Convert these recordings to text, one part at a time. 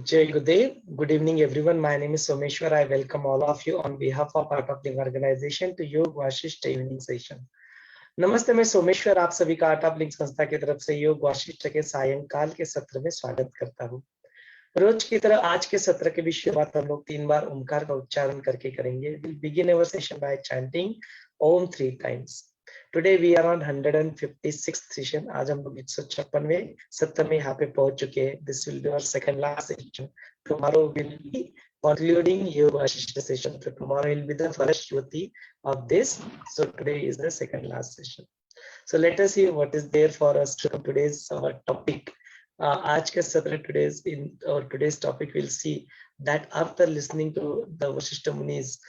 Jai Gudev. Good evening, everyone. My name is Someshwar. I welcome all of you on behalf of Art of Living Organization to Yog Vaashishtha evening session. नमस्ते, मैं सोमेश्वर आप सभी का art of link संस्था की तरफ से योग वाशिष्ठ के सायंकाल के सत्र में स्वागत करता हूँ। रोज की तरह आज के सत्र के भी शुरुआत हम लोग 3 बार ओमकार का उच्चारण करके करेंगे। We'll begin our session by chanting Om 3 times. Today we are on 156th session. आज हम लोग 156वें सत्र में यहाँ पे पहुंच चुके हैं. This will be our second last session. Tomorrow will be concluding Yog Vaashishtha session. So tomorrow will be the first Shruti of this. So today is the second last session. So let us see what is there for us to today's topic. आज के सत्र today's topic will see that after listening to the Vashishtha Muni's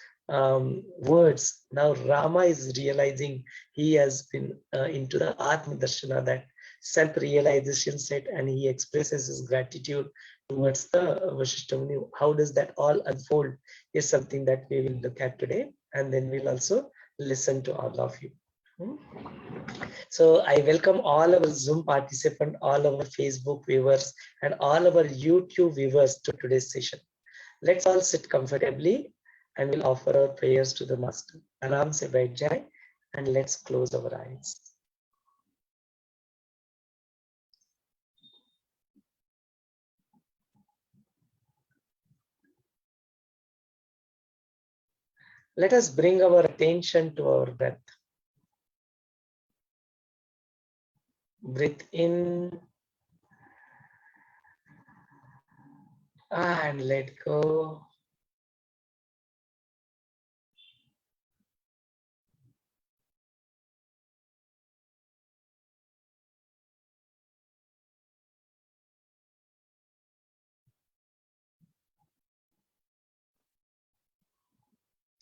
words, now Rama is realizing he has been into the Atma Darshana, that self-realization set, and he expresses his gratitude towards the Vashishtha Muni. How does that all unfold is something that we will look at today, and then we'll also listen to all of you. So I welcome all our Zoom participants, all our Facebook viewers, and all our YouTube viewers to today's session. Let's all sit comfortably and we'll offer our prayers to the Master. Aram se baith jaye and let's close our eyes. Let us bring our attention to our breath. Breathe in and let go.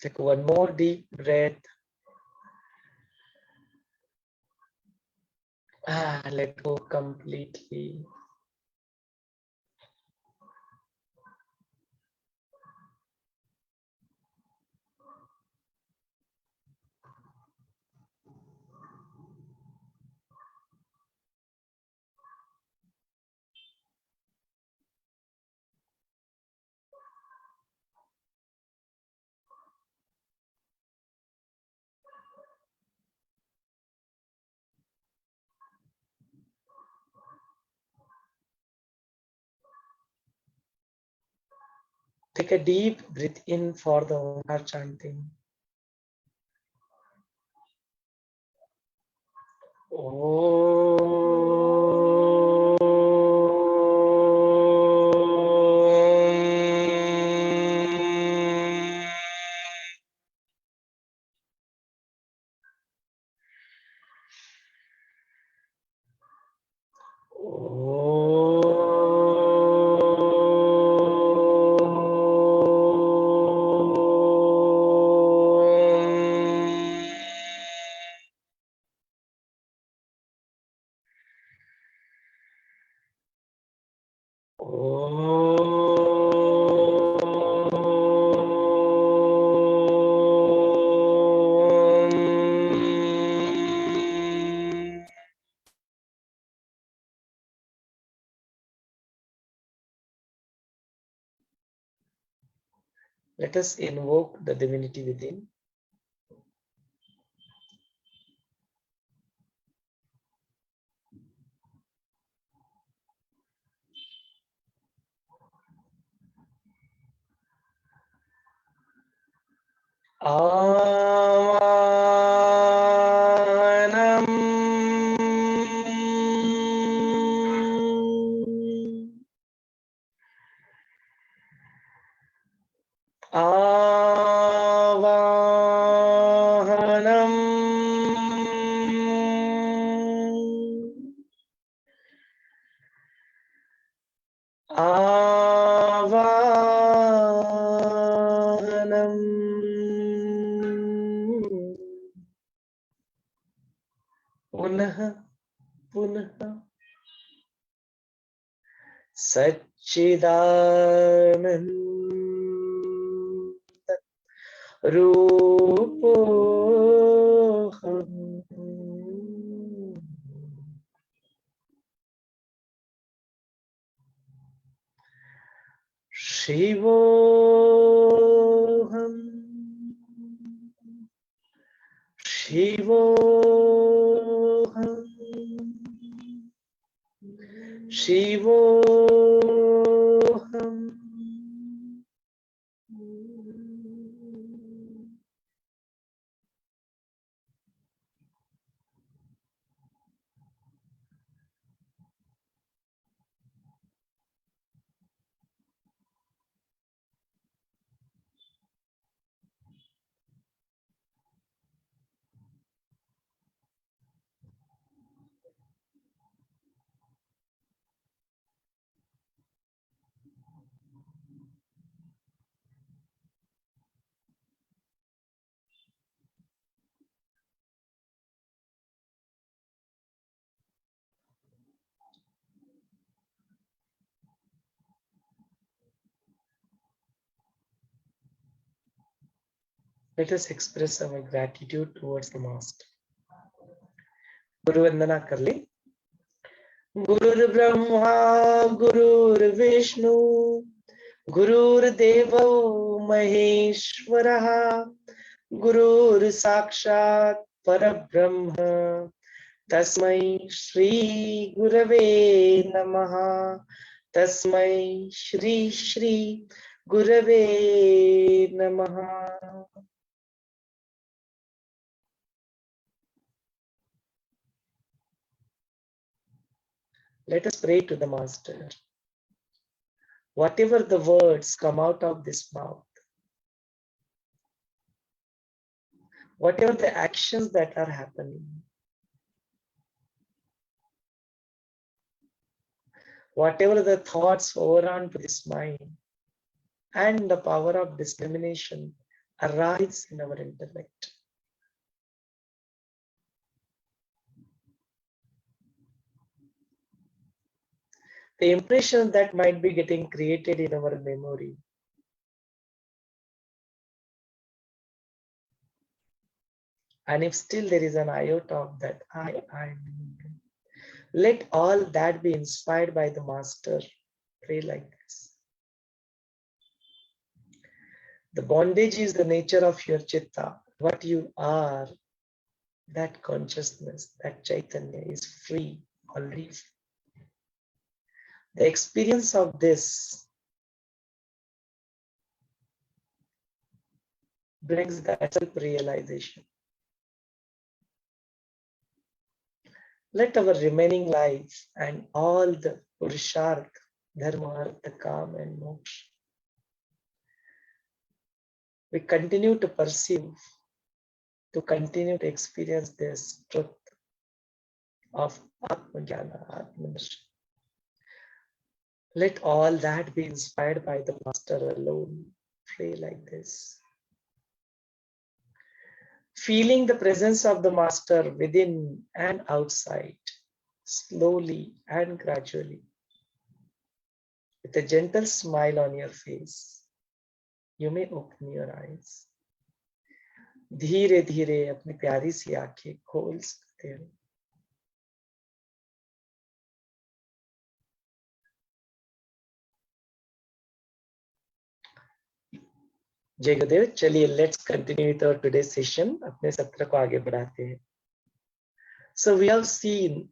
Take one more deep breath. And let go completely. Take a deep breath in for the Omkar chanting. Let us invoke the divinity within. Amanam Avahanam Avahanam Punah Punah Satchidanand Rupoham Shivoham, Shivoham, Shivoham. Let us express our gratitude towards the Master. Guru Vandana kar le. Gurur Brahma, Gurur Vishnu, Gurur Devo Maheshwaraha, Gurur Sakshat Parabrahma, Tasmai Shri Gurave Namaha, Tasmai Shri Gurave Namaha. Let us pray to the Master. Whatever the words come out of this mouth, whatever the actions that are happening, whatever the thoughts overrun to this mind, and the power of discrimination arise in our intellect. The impression that might be getting created in our memory, and if still there is an iota of that I, let all that be inspired by the Master. Pray like this. The bondage is the nature of your chitta. What you are, that consciousness, that Chaitanya is free, already free. The experience of this brings that self-realization. Let our remaining life and all the Purusharth, Dharma, Artha, Kama and Moksha, we continue to pursue, to continue to experience this truth of Atma-jnana, Atma-darshan. Let all that be inspired by the Master alone. Pray like this. Feeling the presence of the Master within and outside, slowly and gradually, with a gentle smile on your face, you may open your eyes. धीरे धीरे अपनी प्यारी सी आंखें खोल सकते हो. जय गुरुदेव. चलिए let's continue with our today session. अपने सत्र को आगे बढ़ाते हैं. So we have seen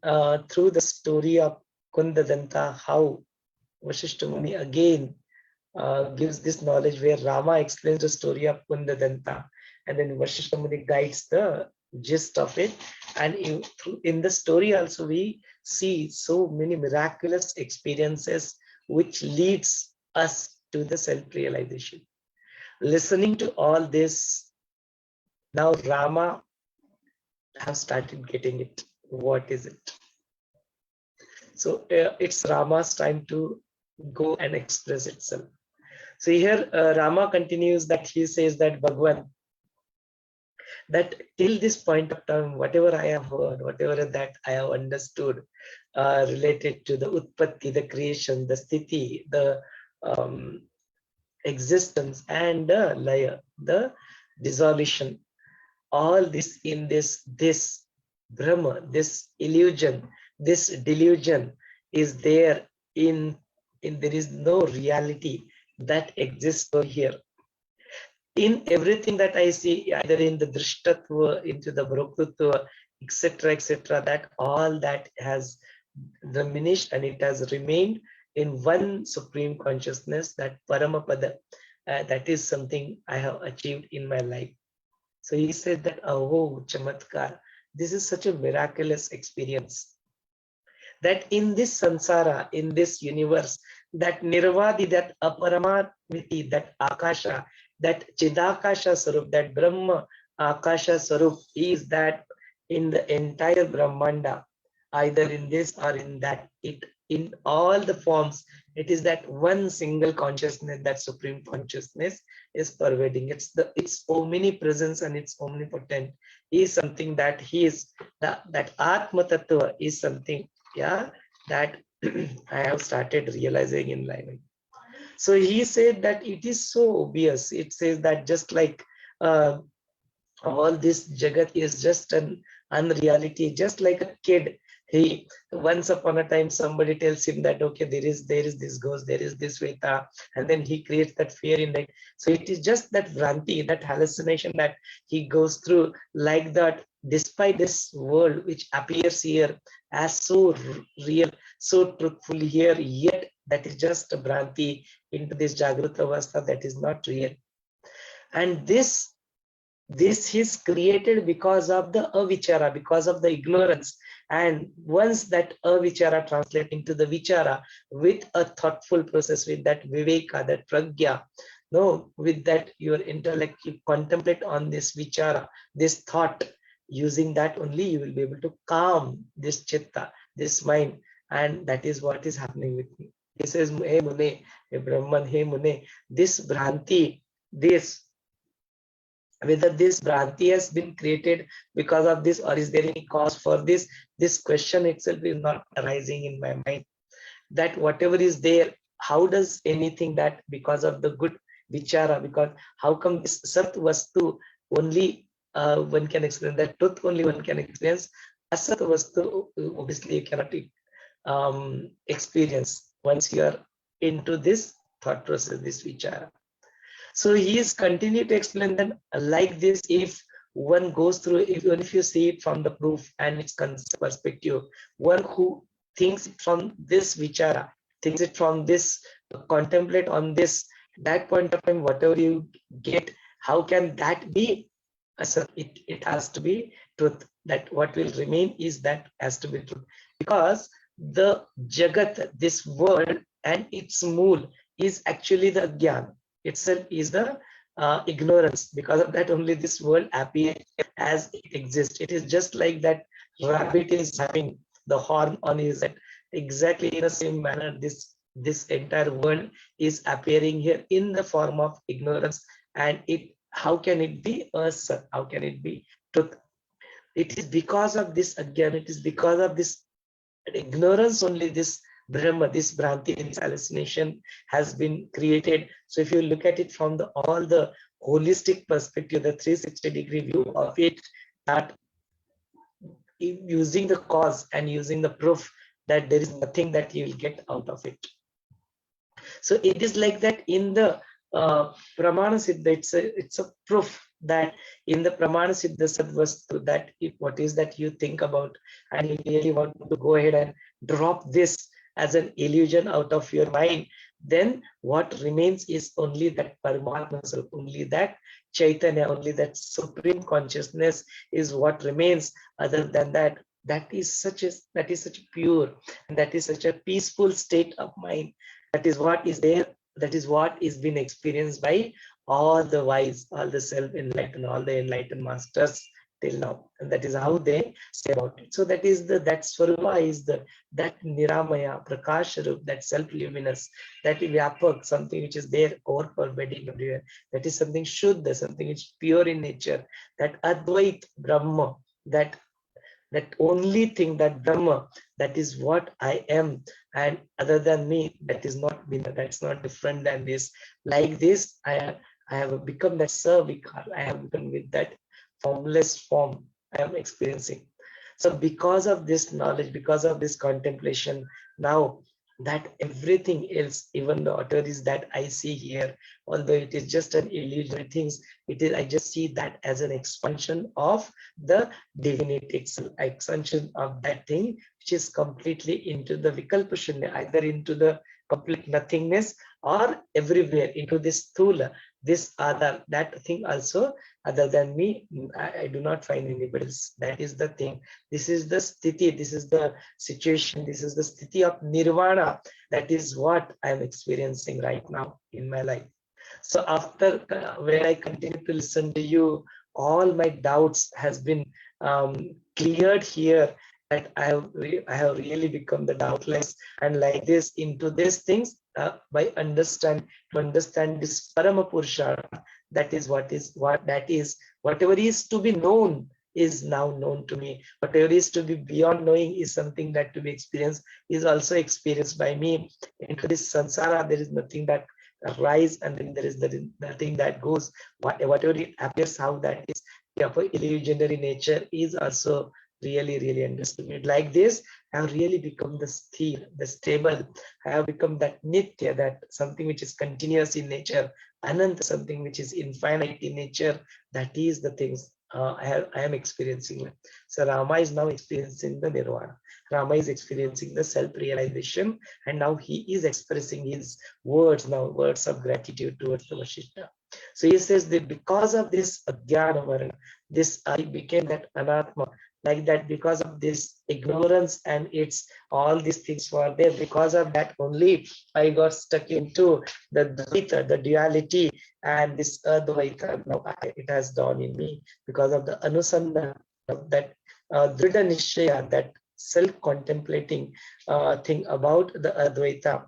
through the story of Kundadanta how Vashishtha Muni again gives this knowledge where Rama explains the story of Kundadanta and then Vashishtha Muni guides the gist of it. And in the story also we see so many miraculous experiences which leads us to the self-realization. Listening to all this, now Rama have started getting it. What is it? So it's Rama's time to go and express itself. So here Rama continues that he says that Bhagwan, that till this point of time, whatever I have heard, whatever that I have understood related to the Utpatti, the creation, the Sthiti, the existence and the Laya, the dissolution, all this in this Brahma, this illusion, this delusion is there in there is no reality that exists over here. In everything that I see, either in the Drishtatva, into the Broktatva, etc., that all that has diminished and it has remained in one supreme consciousness, that Paramapada. That is something I have achieved in my life. So he said that, oh, Chamatkar, this is such a miraculous experience. That in this samsara, in this universe, that Nirvadi, that Aparamatmiti, that Akasha, that Chidakasha Sarup, that Brahma Akasha Sarup is that in the entire Brahmanda, either in this or in that, it in all the forms, it is that one single consciousness, that supreme consciousness is pervading. Its omnipresence and its omnipotent is something that he is, that Atma Tattva is something, yeah, that I have started realizing in life. So he said that it is so obvious. It says that just like all this Jagat is just an unreality, just like a kid. He once upon a time somebody tells him that okay, there is this ghost, there is this Veta, and then he creates that fear in it. So it is just that Vranti, that hallucination that he goes through, like that, despite this world which appears here as so real, so truthful here, yet that is just a Vranti into this Jagruta Avastha that is not real. And this is created because of the avichara, because of the ignorance. And once that avichara translates into the vichara with a thoughtful process, with that viveka, that pragya, no, with that your intellect, you contemplate on this vichara, this thought, using that only you will be able to calm this chitta, this mind. And that is what is happening with me. He says, hey Mune, hey Brahman, hey Mune, this Bhranti, this, whether this Bhranti has been created because of this or is there any cause for this, this question itself is not arising in my mind. That whatever is there, how does anything that because of the good vichara, because how come this Sat Vastu only one can experience, that truth only one can experience, Asat Vastu obviously you cannot experience once you are into this thought process, this vichara. So he is continuing to explain that like this, if one goes through, even if you see it from the proof and its perspective, one who thinks it from this vichara, thinks it from this, contemplate on this, that point of time, whatever you get, how can that be? So it has to be truth. That what will remain is that has to be truth. Because the Jagat, this world and its mool is actually the Gyan. Itself is the ignorance. Because of that only this world appears as it exists. It is just like that rabbit is having the horn on his head. Exactly in the same manner, this entire world is appearing here in the form of ignorance. And how can it be us? How can it be truth? It is because of this again. It is because of this ignorance only this Brahma, this Bhranti, this hallucination has been created. So if you look at it from all the holistic perspective, the 360-degree view of it, that using the cause and using the proof, that there is nothing that you will get out of it. So it is like that in the Pramana Siddha, it's a proof that in the Pramana Siddha Sadvastu, that what is that you think about and you really want to go ahead and drop this as an illusion out of your mind, then what remains is only that Paramatma, only that Chaitanya, only that supreme consciousness is what remains. Other than that, that is such a pure and that is such a peaceful state of mind. That is what is there. That is what is being experienced by all the wise, all the self-enlightened, all the enlightened masters till now, and that is how they say about it. So that is that Swarupa is that Niramaya, Prakasharup, that self-luminous, that Vyapak, something which is there over pervading everywhere. That is something Shuddha, something which is pure in nature. That Advait Brahma, that only thing, that Brahma, that is what I am, and other than me, that is not me, that's not different than this. Like this, I have become that Savikar, I have become with that formless form I am experiencing. So because of this knowledge, because of this contemplation, now that everything else, even the authorities that I see here, although it is just an illusory things, it is, I just see that as an expansion of the divinity itself, expansion of that thing which is completely into the vikalpa shunya, either into the complete nothingness or everywhere into this thula, this other, that thing also, other than me, I do not find anybody else. That is the thing. This is the sthiti, this is the situation, this is the sthiti of nirvana. That is what I am experiencing right now in my life. So after when I continue to listen to you, all my doubts has been cleared here, that I have really become the doubtless, and like this into these things, by to understand this parama purusha, that is what that is, whatever is to be known is now known to me. Whatever is to be beyond knowing is something that to be experienced is also experienced by me. Into this samsara, there is nothing that rise, and then there is nothing that goes. Whatever it appears, how that is, yeah, for illusionary nature is also really understood. Like this, I have really become the sthir, the stable. I have become that nitya, that something which is continuous in nature, ananta, something which is infinite in nature. That is the things I am experiencing. So Rama is now experiencing the nirvana. Rama is experiencing the self-realization, and now he is expressing his words, now words of gratitude towards the Vashishtha. So he says that because of this ajnana varana, this I became that anatma, like that, because of this ignorance and it's all these things were there, because of that only I got stuck into the dvaita, the duality, and this advaita now it has dawned in me because of the anusandhana of that drida nishaya, that self-contemplating thing about the advaita.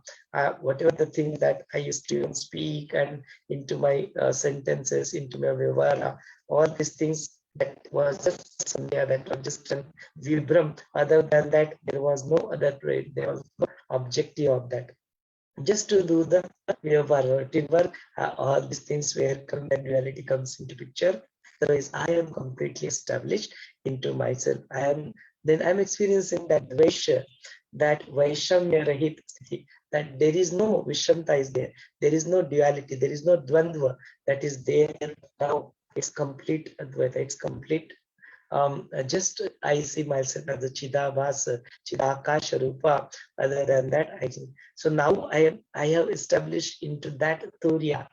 Whatever the things that I used to even speak and into my sentences, into my vyavahara, all these things, that was just something that was just an vibram. Other than that, there was no other trade. There was no objective of that. Just to do the routine work, all these things where that duality comes into picture. Otherwise, I am completely established into myself. Then I'm experiencing that dvesha, that vaishamya rahit sthiti, that there is no vishamta is there. There is no duality. There is no dvandva that is there now. It's complete advaita. It's complete. Just I see myself as a Chidabhasa, Chidakasha Rupa. Other than that, so now I have established into that Turiya.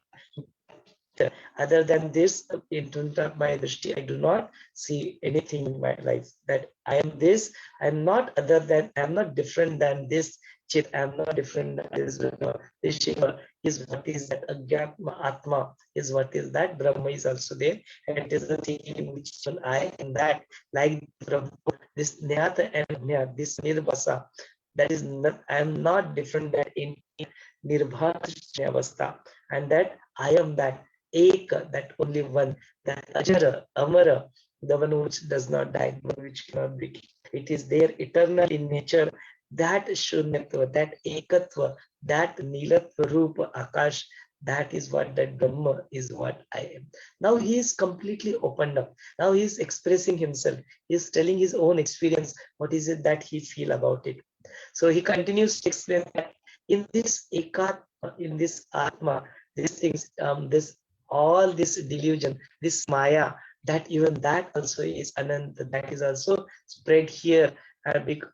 Other than this, in terms of my drishti, I do not see anything in my life. That I am this, I am not other than, I am not different than this chit, I am not different than this Shiva is what is that Agyatma Atma, is what is that Brahma is also there, and it is the thing in which I am that, like Brahma, this Nyata and Nyat, this Nirbasa, that is not, I am not different that in Nirbhata, and that I am that Eka, that only one, that Ajara, Amara, the one which does not die, the one which cannot be. It is there eternal in nature, that Shunyatva, that Ekatva, that Nilatva Rupa Akash, that is what that Brahma is, what I am. Now he is completely opened up. Now he is expressing himself. He is telling his own experience. What is it that he feel about it? So he continues to explain that in this Ekatma, in this Atma, these things, this all this delusion, this Maya, that even that also is Ananta, that is also spread here.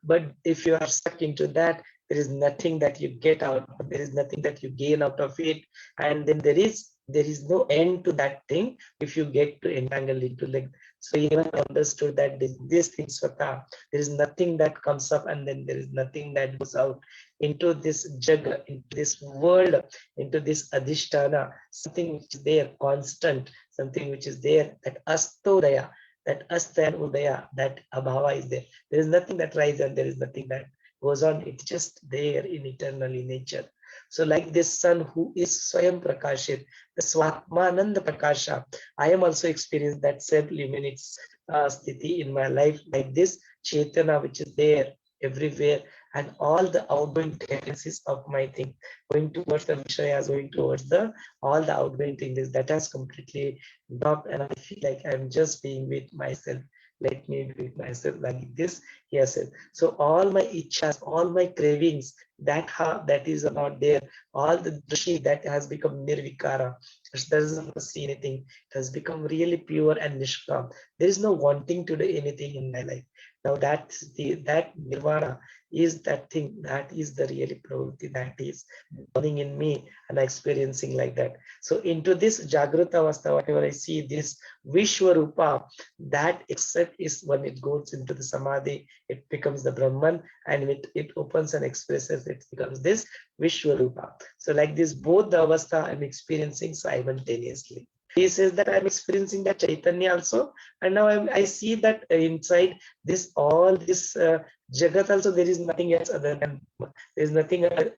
But if you are stuck into that, there is nothing that you get out, there is nothing that you gain out of it, and then there is no end to that thing if you get to entangle into, like, so even understood that this thing swata, there is nothing that comes up and then there is nothing that goes out into this jaga, into this world, into this adhisthana, something which is there constant, something which is there, that astodaya, that asta and udaya, that abhava is there. There is nothing that rises and there is nothing that goes on. It's just there in eternally nature. So like this sun who is Swayam Prakashit, the Swatmananda Prakasha, I am also experiencing that self-luminous sthiti in my life, like this Chaitana which is there everywhere, and all the outgoing tendencies of my thing, going towards the Vishayas, going towards the all the outgoing things, that has completely dropped, and I feel like I'm just being with myself. Let me be with myself, like this. Yes, so all my ichas, all my cravings, that is not there. All the drishti that has become nirvikara, it doesn't see anything. It has become really pure and nishkam. There is no wanting to do anything in my life. Now that nirvana is that thing, that is the really pravrutti that is burning in me and experiencing like that. So into this Jagrata Avastha, whatever I see, this Vishwarupa, that except is when it goes into the Samadhi, it becomes the Brahman, and it opens and expresses, it becomes this Vishwarupa. So like this, both the Avastha I'm experiencing simultaneously. He says that I'm experiencing that Chaitanya also, and now I see that inside this, all this Jagat also, there is nothing else other than, there is nothing other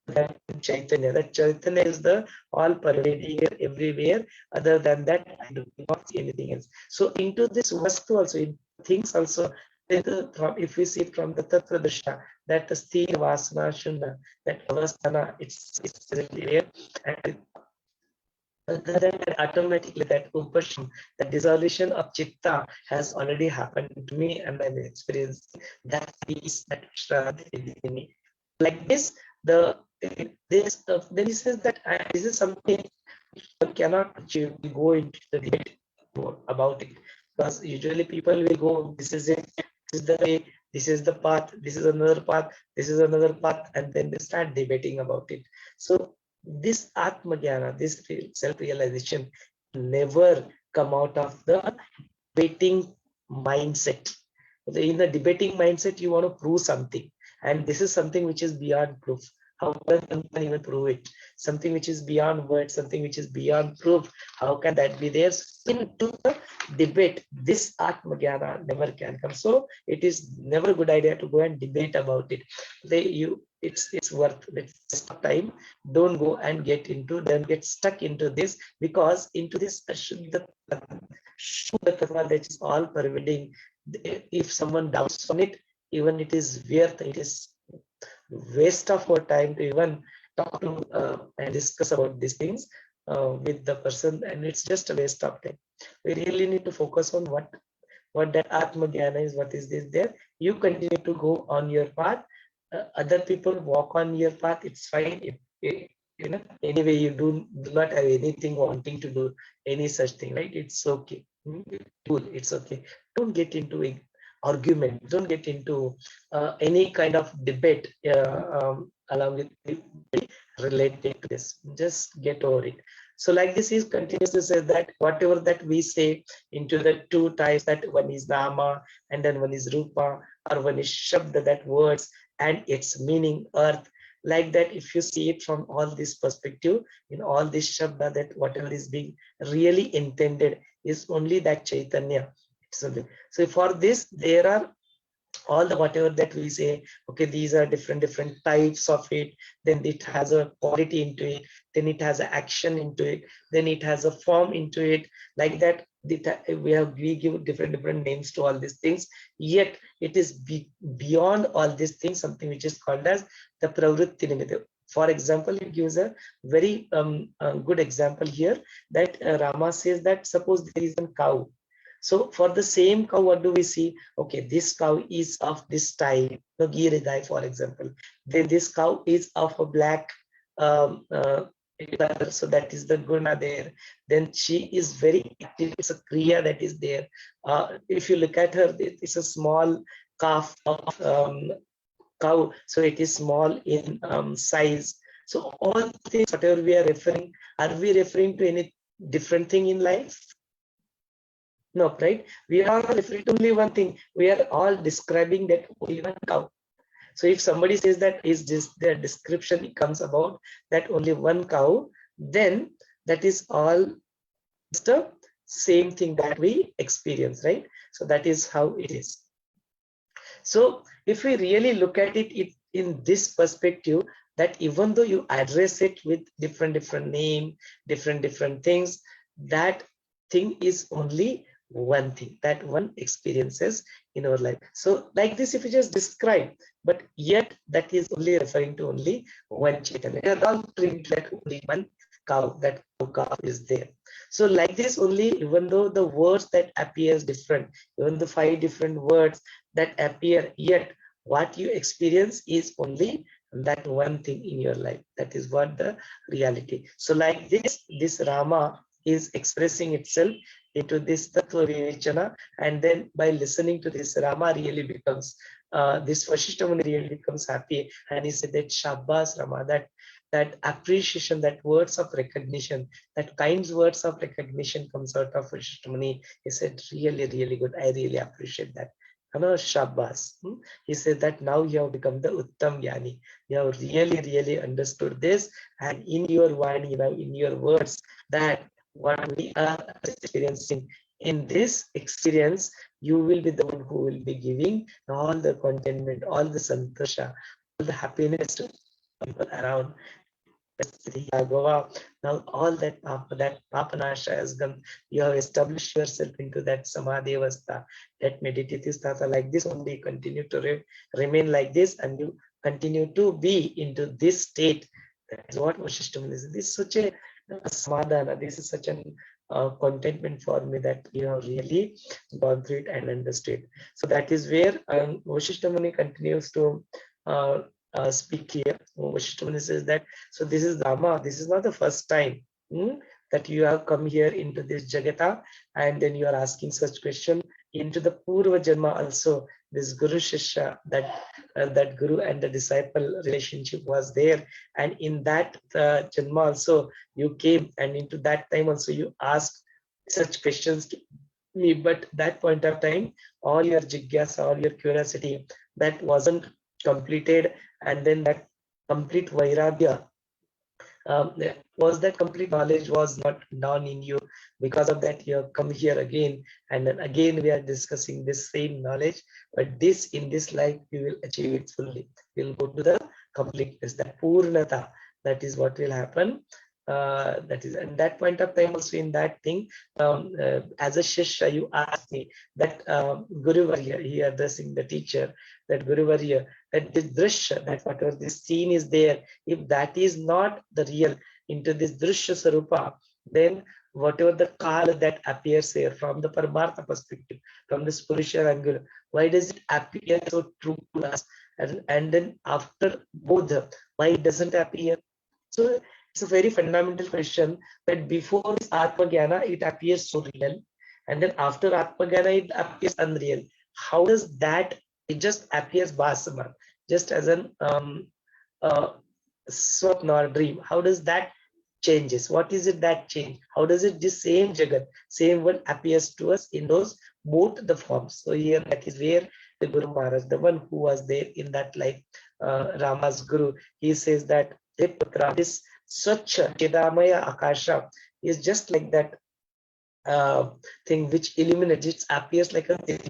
than Chaitanya. That Chaitanya is the all pervading everywhere. Other than that, I do not see anything else. So into this Vastu also, in things also, if we see it from the Tattva Drisha, that the Sthir Vasana Shunna, that Avasthana, it's everywhere. And other than that, automatically that upasham, the dissolution of chitta has already happened to me, and I'm experiencing that peace, that shrad in me. Like this, then he says that this is something you cannot achieve. We go into the debate about it, because usually people will go, this is it, this is the way, this is the path, this is another path, this is another path, and then they start debating about it. So this Atma Jnana, this self-realization, never come out of the debating mindset. In the debating mindset, you want to prove something, and this is something which is beyond proof. How can one even prove it? Something which is beyond words, something which is beyond proof. How can that be there? Into the debate, this Atma Jnana never can come. So it is never a good idea to go and debate about it. It's worth time. Don't go and get stuck into this, because into this Shuddha Tattva that is all pervading. If someone doubts on it, even it is worth, it is waste of our time to even talk to and discuss about these things with the person, and it's just a waste of time. We really need to focus on what that Atma Jnana is, what is this there. You continue to go on your path. Other people walk on your path, it's fine. Anyway, you do not have anything wanting to do any such thing, right? It's okay. Cool, it's okay. Don't get into a argument, don't get into any kind of debate along with related to this. Just get over it. So like this, is continues to say that whatever that we say into the two types, that one is Nama and then one is Rupa, or one is Shabda, that words and its meaning, earth. Like that, if you see it from all this perspective, in all this Shabda, that whatever is being really intended is only that Chaitanya. So for this, there are all the whatever that we say, okay, these are different types of it, then it has a quality into it, then it has an action into it, then it has a form into it. Like that, we give different names to all these things, yet it is beyond all these things, something which is called as the pravrutti nimitta. For example, it gives a very good example here, that Rama says that suppose there is a cow. So for the same cow, what do we see? Okay, this cow is of this type, the Giridai, for example. Then this cow is of a black color, so that is the guna there. Then she is very active, it's a kriya that is there. If you look at her, it's a small calf of cow, so it is small in size. So all things, whatever we are referring, are we referring to any different thing in life? No, right? We are referring to only one thing. We are all describing that only one cow. So if somebody says that is this, their description comes about that only one cow, then that is all just the same thing that we experience, right? So that is how it is. So if we really look at it in this perspective, that even though you address it with different name, different things, that thing is only one thing, that one experiences in our life. So like this, if you just describe, but yet that is only referring to only one Chaitanya. They are all treating like only one cow, that cow is there. So like this only, even though the words that appears different, even the 5 different words that appear, yet what you experience is only that one thing in your life. That is what the reality. So like this Rama is expressing itself into this Tattva Vivechana, and then by listening to this, Rama really becomes, this Vashishtha Muni really becomes happy, and he said that Shabbas Rama, that appreciation, that words of recognition, that kind words of recognition comes out of Vashishtha Muni. He said, really, really good. I really appreciate that. Shabbas. He said that now you have become the Uttam Yani. You have really, really understood this, and in your Vani, in your words, that what we are experiencing, in this experience, you will be the one who will be giving all the contentment, all the santosha, all the happiness to people around. Now all that papanasha has gone. You have established yourself into that samadhi avastha, that meditative sthata. Like this only, continue to remain like this, and you continue to be into this state. That is what Vashishtha is. This is such a samadhana. This is such an contentment for me, that you have really gone through it and understood. So that is where Vashishtha Muni continues to speak here. Vashishtha Muni says that, so this is Rama, this is not the first time that you have come here into this Jagata, and then you are asking such question. Into the Purva Janma also, this Guru Shishya, that Guru and the disciple relationship was there, and in that Janma also you came, and into that time also you asked such questions to me. But that point of time, all your jigyasa, all your curiosity, that wasn't completed, and then that complete vairagya, was that complete knowledge was not done in you. Because of that, you have come here again, and then again we are discussing this same knowledge, but this, in this life, you will achieve it fully. You will go to the completeness, the purnata. That is what will happen. That is at that point of time also. In that thing, as a shishya, you asked me that Guru Varya, he addressing the teacher, that Guru Varya, that this drishya, that whatever this scene is there, if that is not the real, into this drishya sarupa, then whatever the kala that appears here from the Paramartha perspective, from the spiritual angle, why does it appear so true to us? And then after Bodha, why it doesn't appear? So it's a very fundamental question, that before Atma Jnana, it appears so real, and then after Atma Jnana, it appears unreal. How does that? It just appears Vasama, just as an swapna or dream. How does that changes? What is it that change? How does it, this same Jagat, same one appears to us in those both the forms? So here, that is where the Guru Maharaj, the one who was there in that life, Rama's Guru, he says that, hey Putra, this Swachha Chidamaya Akasha is just like that thing which illuminates, it appears like a thing.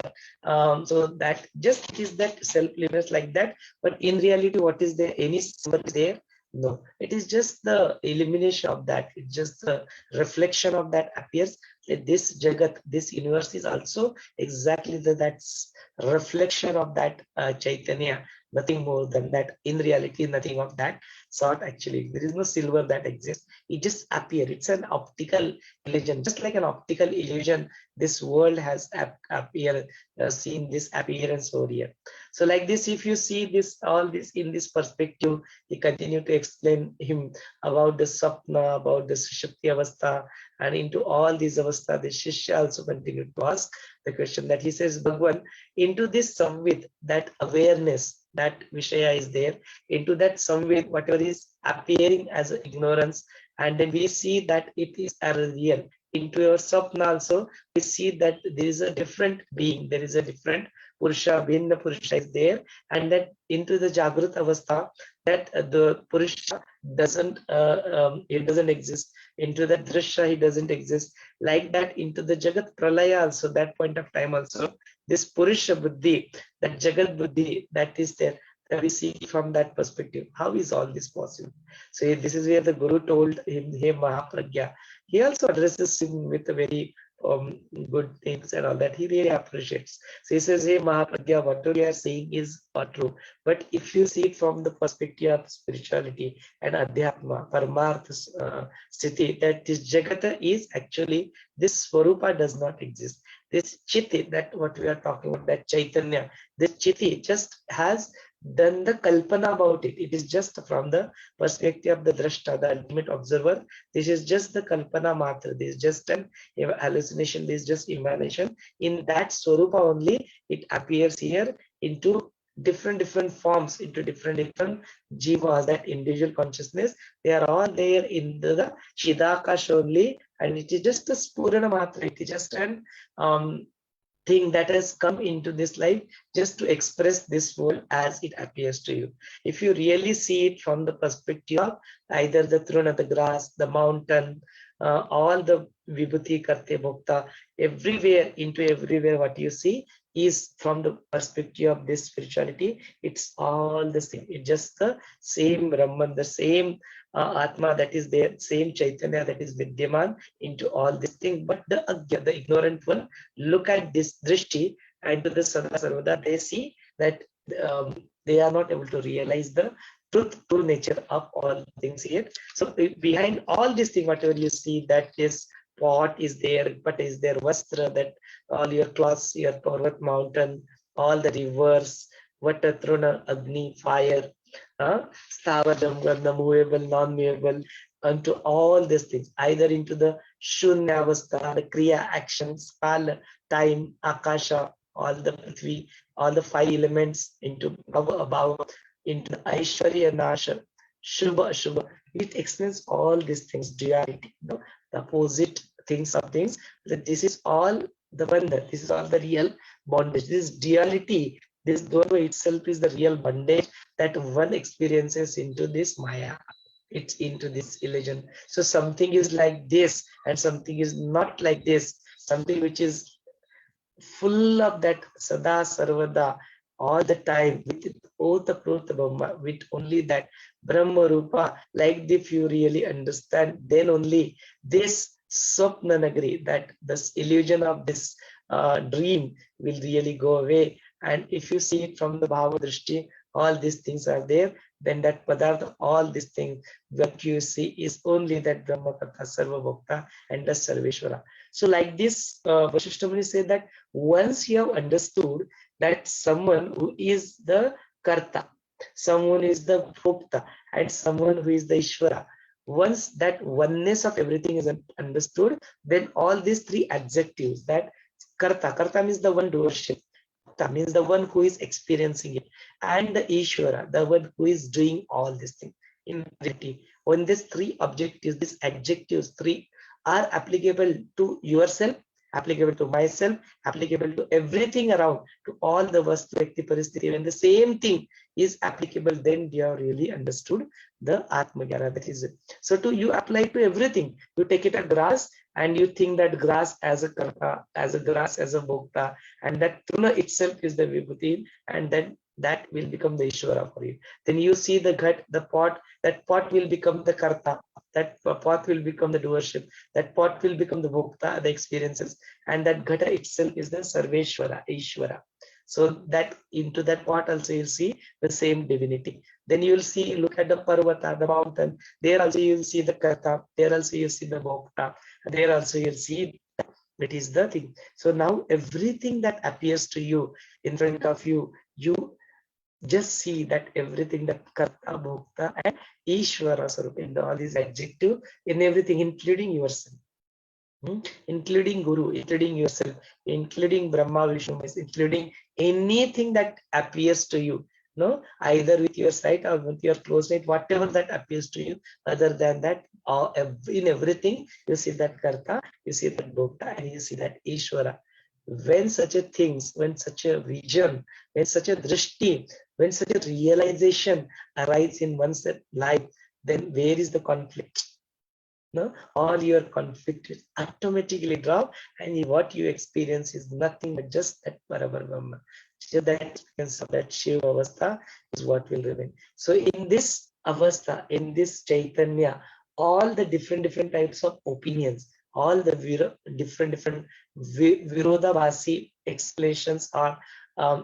So that just is that self limits like that, but in reality, what is there? Any symbol there? No, it is just the illumination of that. It's just the reflection of that appears. This Jagat, this universe is also exactly that's reflection of that Chaitanya. Nothing more than that. In reality, nothing of that sort actually. There is no silver that exists. It just appears. It's an optical illusion, just like an optical illusion. This world has seen this appearance over here. So like this, if you see this, all this in this perspective, he continued to explain him about the sapna, about the Shakti Avastha, and into all these Avastha, the Shishya also continued to ask the question that he says, Bhagwan, into this samvid, that awareness, that Vishaya is there, into that samvid, whatever is appearing as ignorance, and then we see that it is a real. Into your sapna also, we see that there is a different being, there is a different Purusha, Bhinna Purusha is there, and that into the Jagrut Avastha, that the Purusha doesn't, it doesn't exist. Into the Drishya, he doesn't exist. Like that, into the Jagat Pralaya also, that point of time also, this Purusha Buddhi, that Jagat Buddhi, that is there, that we see from that perspective. How is all this possible? So this is where the Guru told him, hey Mahapragya. He also addresses him with a very good things and all that. He really appreciates. So he says, hey Mahapragya, whatever you are saying is not true. But if you see it from the perspective of spirituality and Adhyatma, Paramartha Sthiti, that this Jagata is actually, this Swarupa does not exist. This Chiti, that what we are talking about, that Chaitanya, this Chiti just has done the kalpana about it. It is just from the perspective of the drashta, the ultimate observer. This is just the kalpana matra. This is just an hallucination. This is just imagination. In that swarupa only, it appears here into different forms, into different jivas, that individual consciousness. They are all there in the Shidakash only, and it is just a spurana matra. It is just an thing that has come into this life just to express this world as it appears to you. If you really see it from the perspective of either the truna, the grass, the mountain, all the vibhuti karte bhokta, everywhere, into everywhere, what you see is from the perspective of this spirituality. It's all the same. It's just the same Brahman, the same Atma that is there, same Chaitanya that is Vidyaman into all these things. But the ignorant one look at this drishti and to the Sada Sarvada, they see that they are not able to realize the true nature of all things here. So behind all these things, whatever you see, that is pot is there, but is there vastra, that all your clothes, your Parvat mountain, all the rivers, Vata, Truna, Agni, fire, Stavadam, Gandha, movable, non-movable, unto all these things, either into the Shunya Avastha, the Kriya, actions, Kala, time, Akasha, all the Prithvi, all the 5 elements, into above, into the Aishwarya, Nasha, Shubha, Shubha. It explains all these things, duality, the opposite things of things. That this is all the bandha, this is all the real bondage. This duality, this dvandva itself is the real bondage that one experiences into this Maya. It's into this illusion. So something is like this and something is not like this. Something which is full of that Sada Sarvada all the time, with Ota Prota Brahma, with only that Brahma Rupa. Like if you really understand, then only this Swapna Nagari, that this illusion of this dream will really go away. And if you see it from the Bhava Drishti, all these things are there, then that Padartha, all these things, what you see is only that Brahma Karta, Sarva Bhokta, and the Sarveshwara. So like this, Vashishtha Muni said that once you have understood that someone who is the Karta, someone is the Bhokta, and someone who is the Ishvara, once that oneness of everything is understood, then all these 3 adjectives, that Karta means the one doership, means the one who is experiencing it, and the Ishvara, the one who is doing all these things in reality. When these 3 objectives, these adjectives 3 are applicable to yourself, applicable to myself, applicable to everything around, to all the Vastu Vyakti Paristhiti, when the same thing is applicable, then you have really understood the Atma Jnana. That is it. So you apply to everything. You take it a grass and you think that grass as a karta, as a grass, as a bhokta, and that Truna itself is the Vibhuti, and then that will become the Ishvara for you. Then you see the ghat, the pot, that pot will become the karta, that pot will become the doership, that pot will become the bhokta, the experiences, and that ghata itself is the Sarveshwara, Ishvara. So that into that pot also you'll see the same divinity. Then you will see, look at the Parvata, the mountain, there also you will see the karta, there also you see the bhokta, there also you'll see that is the thing. So now everything that appears to you in front of you, you just see that everything, that Karta, Bhokta, and Ishvara Sarupa, in all these adjectives, in everything, including yourself, including Guru, including yourself, including Brahma, Vishnu, including anything that appears to you, no, either with your sight or with your close sight, whatever that appears to you. Other than that, in everything, you see that Karta, you see that Bhokta, and you see that Ishvara. When such a things, when such a vision, when such a drishti, when such a realization arises in one's life, then where is the conflict? No, all your conflict is automatically drop, and what you experience is nothing but just that Parabrahma. So that experience of that Shiva Avastha is what will remain. So in this Avastha, in this Chaitanya, all the different types of opinions, all the different Virodhavasi explanations or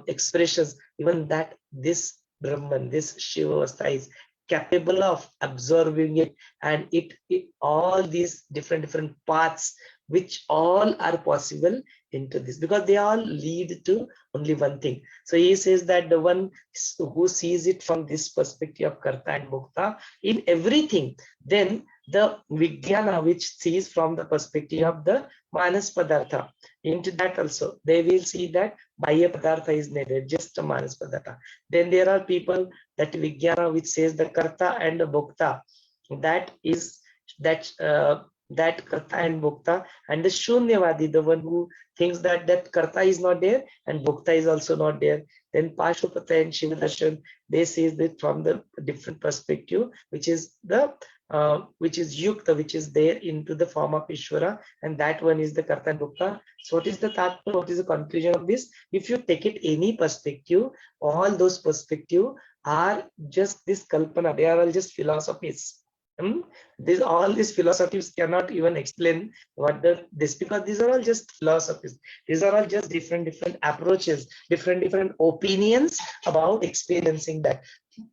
expressions, even that this Brahman, this Shiva Avastha is capable of absorbing it, and it all these different paths which all are possible into this, because they all lead to only one thing. So he says that the one who sees it from this perspective of karta and bhokta in everything, then the vijnana which sees from the perspective of the manas padartha, into that also they will see that bahya padartha is needed, just a manas padartha. Then there are people that vijnana which says the karta and the bhokta, that is that karta and bhokta, and the shunyavadi, the one who thinks that karta is not there and bhokta is also not there. Then Pashupata and Shiva Darshan, they see that from the different perspective, which is the which is yukta, which is there into the form of Ishvara, and that one is the karta and bhokta. So what is the tattva? What is the conclusion of this? If you take it any perspective, all those perspective are just this kalpana, they are all just philosophies. All these philosophies cannot even explain what this, because these are all just philosophies. These are all just different approaches, different opinions about experiencing that.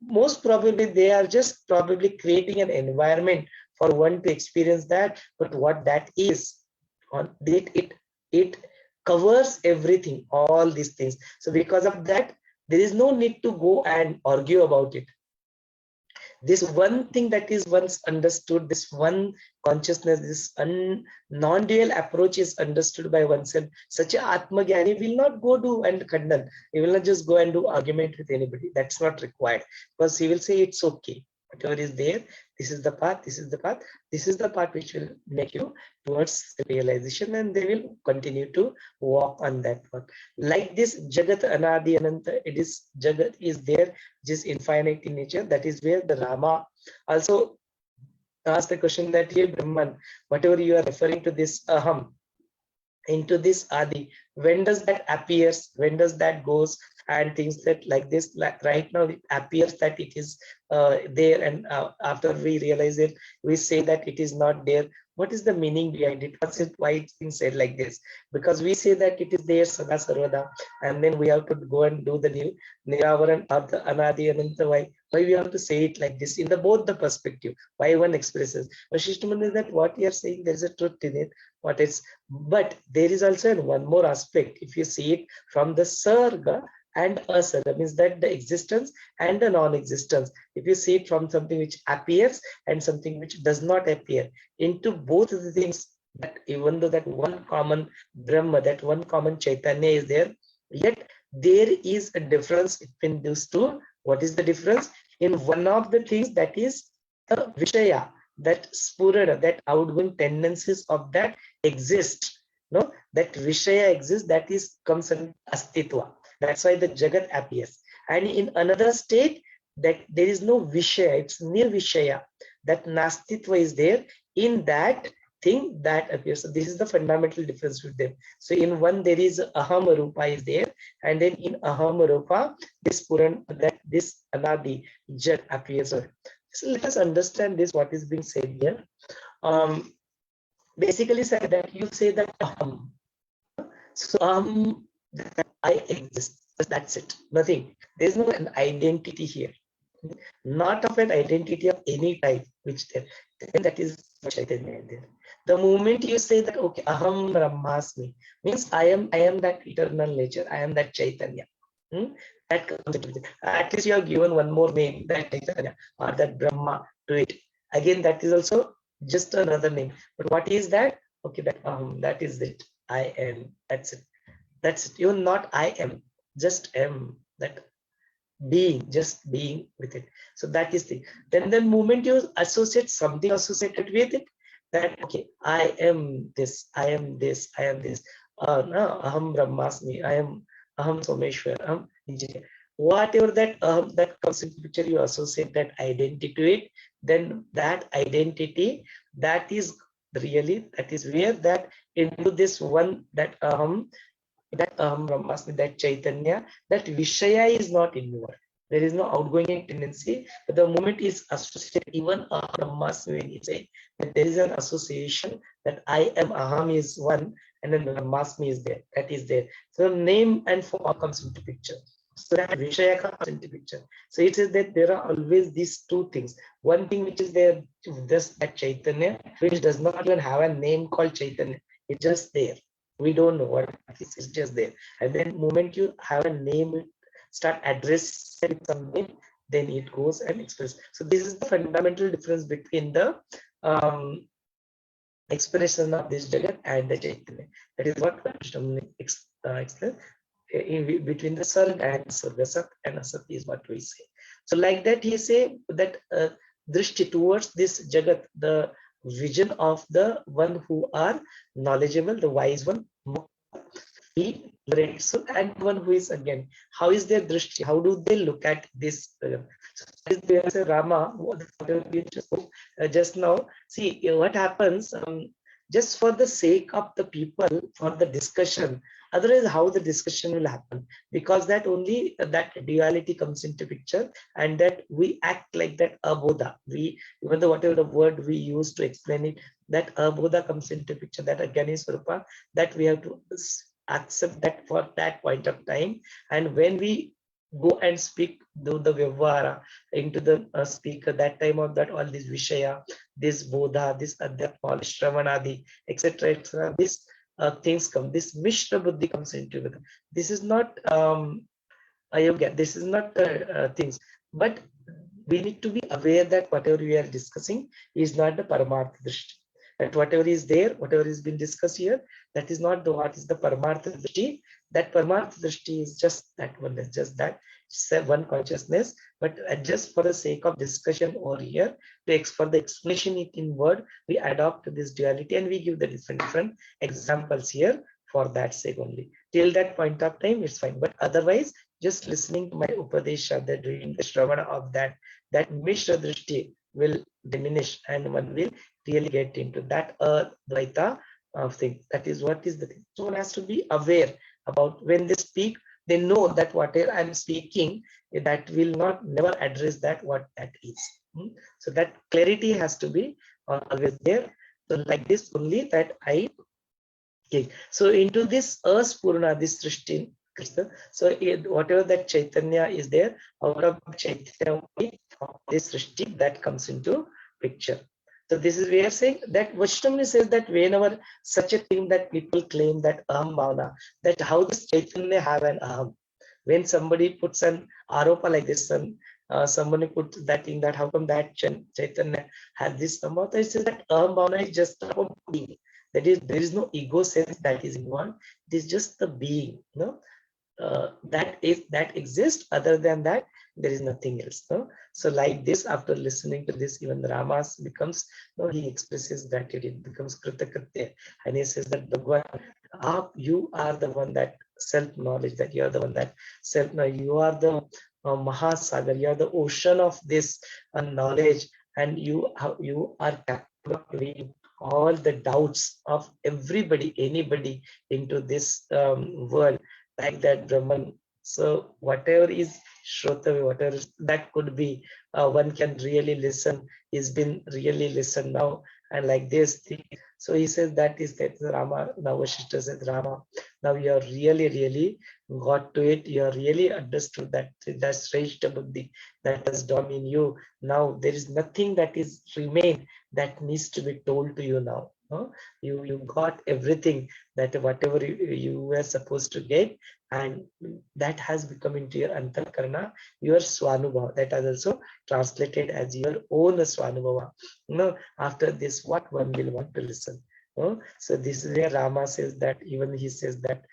Most probably they are just probably creating an environment for one to experience that, but what that is, it covers everything, all these things. So because of that, there is no need to go and argue about it. This one thing that is once understood, this one consciousness, this non-dual approach is understood by oneself. Such a Atma Gyani will not go do and khandan. He will not just go and do argument with anybody. That's not required, because he will say it's okay. Whatever is there, this is the path, this is the path, this is the path which will make you towards realization, and they will continue to walk on that path. Like this Jagat Anadi Ananta, it is Jagat is there, just infinite in nature. That is where the Rama also asked the question that here Brahman, whatever you are referring to this Aham, into this Adi, when does that appears, when does that goes, and things that like this, like right now it appears that it is there, and after we realize it, we say that it is not there. What is the meaning behind it? Why it's been said like this? Because we say that it is there Sada Sarvada, and then we have to go and do the new Niravaran or the Anadi Ananta. Why we have to say it like this in the both the perspective? Why one expresses? Vashishtha is that what you are saying, there is a truth in it. What is, but there is also one more aspect. If you see it from the Sarga and Asarga, means that the existence and the non-existence. If you see it from something which appears and something which does not appear, into both of the things, that even though that one common Brahma, that one common Chaitanya is there, yet there is a difference between these two. What is the difference? In one of the things, that is the Vishaya, that Spurana, that outgoing tendencies of that exist. No, that Vishaya exists, that is comes in Astitva. That's why the Jagat appears. And in another state, that there is no Vishaya, it's Nirvishaya, that Nastitva is there in that thing that appears. So this is the fundamental difference with them. So in one there is Aham Rupa is there, and then in Aham Rupa, this Puran, that this Anadi Jat appears. So let us understand this, what is being said here. Basically said that you say that Aham. So that I exist. That's it. Nothing. There's no an identity here. Not of an identity of any type which there. Then that is Chaitanya there. The moment you say that okay, Aham Brahmasmi, means I am that eternal nature. I am that Chaitanya. That comes into it. At least you have given one more name, that Chaitanya or that Brahma to it. Again, that is also just another name. But what is that? Okay, that is it. I am. That's it. That's it. Even not I am, just am, that being, just being with it. So that is the. Then the moment you associate something associated with it, that okay, I am this, I am this, I am this. No, Aham Brahmasmi, I am Aham Someshwar, Aham Engineer. Whatever that that comes into picture, you associate that identity to it. Then that identity, that is really, that is where that into this one, that Aham Brahmasmi, that Chaitanya, that Vishaya is not involved. There is no outgoing tendency, but the moment is associated, even Brahmasmi, when you say that there is an association, that I am Aham is one, and then Brahmasmi is there, that is there. So name and form comes into picture. So that Vishaya comes into picture. So it is that there are always these two things. One thing which is there, just that Chaitanya, which does not even have a name called Chaitanya. It's just there. We don't know what it is. It's just there. And then moment you have a name, start addressing with some name, then it goes and expresses. So this is the fundamental difference between the um, expression of this Jagat and the Chaitanya. That is what Krishna explains. Between the Sarg and Surga, Sat and Asat is what we say. So like that he say that drishti towards this Jagat, the vision of the one who are knowledgeable, the wise one, he liberates. So, and one who is again, how is their drishti? How do they look at this? So there's a Rama, just now. See what happens. Just for the sake of the people, for the discussion, otherwise how the discussion will happen, because that only that duality comes into picture, and that we act like that abodha, we, even though whatever the word we use to explain it, that abodha comes into picture, that again is Swarupa, that we have to accept that for that point of time. And when we go and speak, do the vyavhara into the speaker, that time of that all this vishaya, this bodha, this adhyatma, shravanadi, etc., etc., this things come, this mishra buddhi comes into it. This is not ayogya, this is not things, but we need to be aware that whatever we are discussing is not the paramartha drishti. That whatever is there, whatever is being discussed here, that is not the what is the paramartha drishti. That paramartha drishti is just that one, is just that one consciousness. But just for the sake of discussion over here, for the explanation it in word, we adopt this duality and we give the different examples here for that sake only. Till that point of time, it's fine. But otherwise, just listening to my upadesha, that reading the shravana of that mishra drishti will diminish, and one will really get into that Dvaita of things. That is what is the thing. So one has to be aware about when they speak, they know that whatever I'm speaking, that will not never address that what that is. So that clarity has to be always there. So like this only that I take. So into this Aspurna, this Srishti, so whatever that Chaitanya is there, out of Chaitanya, this Srishti that comes into picture. So this is we are saying that Vaishnava says that whenever such a thing that people claim that aham bhavana, that how does Chaitanya have an aham? When somebody puts an aropa like this, somebody puts that in that, how come that Chaitanya has this amount? It says that aham bhavana is just a being. That is, there is no ego sense that is involved. It is just the being, that exists. Other than that, there is nothing else. So like this, after listening to this, even the Ramas becomes, he expresses gratitude. It becomes kritakritya, and he says that Bhagwan, you are the one that self-knowledge, that you are the one that you are the Mahasagar, you are the ocean of this knowledge, and you are capable of clearing all the doubts of everybody, anybody into this world, like that Brahman. So whatever is Shrotavi, whatever that could be, one can really listen, is been really listened now, and like this thing. So he says that is that Rama, now Vashishtha says, Rama, now you are really got to it, you are really understood that that's Shrestha Buddhi that has done in you. Now there is nothing that is remain that needs to be told to you now. You got everything, that whatever you were supposed to get, and that has become into your antarkarna, your swanubhava, that is also translated as your own swanubhava. After this, what one will want to listen. So this is where Rama says that, even he says that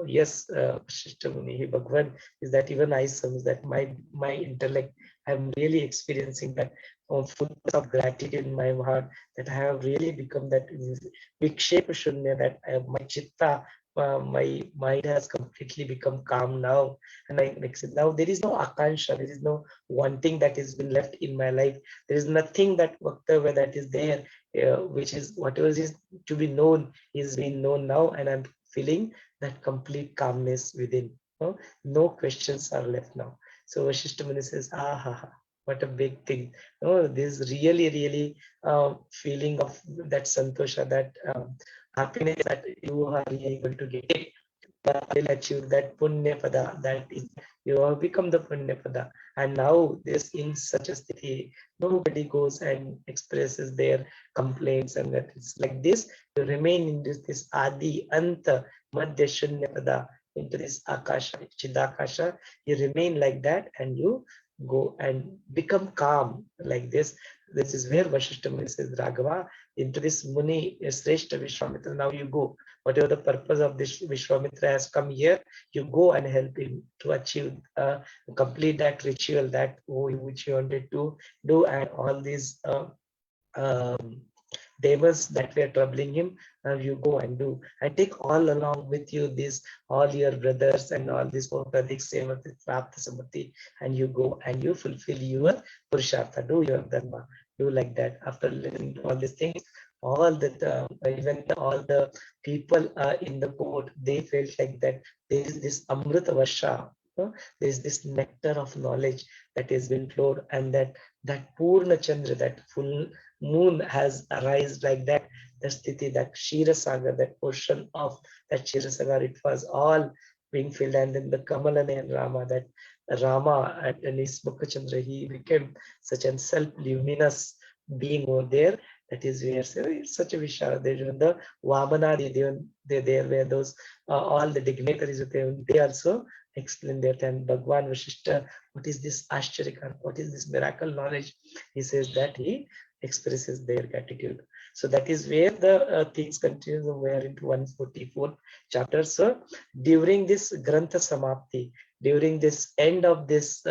yes, Shishtamuni, Bhagwan, is that even I sense that my intellect, I'm really experiencing that fullness of gratitude in my heart, that I have really become that vikshepa shunya, that my chitta, my mind has completely become calm now, and now there is no akansha, there is no wanting that has been left in my life. There is nothing that whatever that is there, which is whatever is to be known is being known now, and I'm feeling that complete calmness within. No questions are left now. So Vashishtha Muni says, what a big thing. This really feeling of that santosha, that happiness that you are really going to get it. will achieve that punya pada. That is, you have become the punya pada. And now this in such a sthiti, nobody goes and expresses their complaints, and that it's like this. You remain in this adi anta madhya shunya pada, into this akasha, chidakasha. You remain like that, and you go and become calm like this. This is where Vashishtha Muni says, Raghava, into this Muni Sreshta Vishwamitra. Now you go. Whatever the purpose of this Vishwamitra has come here, you go and help him to achieve, complete that ritual that which you wanted to do, and all these um, demons that were troubling him. Now you go and do, and take all along with you this, all your brothers and all these Pradik Sevati, Prapta Samati, and you go and you fulfill your Purushartha, do your Dharma, do like that. After learning all these things, all the even all the people in the court, they felt like that there is this Amrita Vasha, there is this nectar of knowledge that has been flowed, and that Purna Chandra, that full moon has arisen like that. The sthiti, that Shira Sagar, that portion of that Shira Sagar, it was all being filled, and then the Kamalane and Rama, that Rama and his Mukha Chandra, he became such a self-luminous being over there. That is where it's such a Vishara. The Vamana, there were those all the dignitaries of them, they also explain that. And Bhagwan Vashishtha, what is this Ashcharya, what is this miracle knowledge? He says that he expresses their gratitude. So that is where the things continue. We are into 144th chapter. So during this Grantha Samapti, during this end of this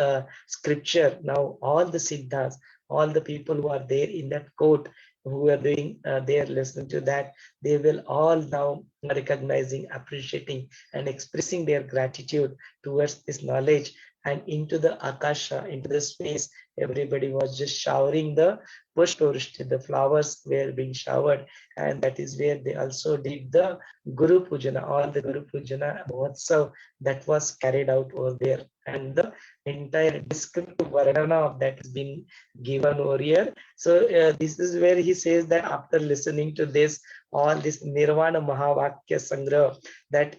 scripture, now all the Siddhas, all the people who are there in that court, who are doing they listening to that, they will all now recognizing, appreciating, and expressing their gratitude towards this knowledge. And into the Akasha, into the space, everybody was just showering the Pushpavrishti, the flowers were being showered. And that is where they also did the Guru Pujana, all the Guru Pujana Mahotsav that was carried out over there. And the entire descriptive Varnana of that has been given over here. So this is where he says that after listening to this, all this Nirvana Mahavakya Sangra, that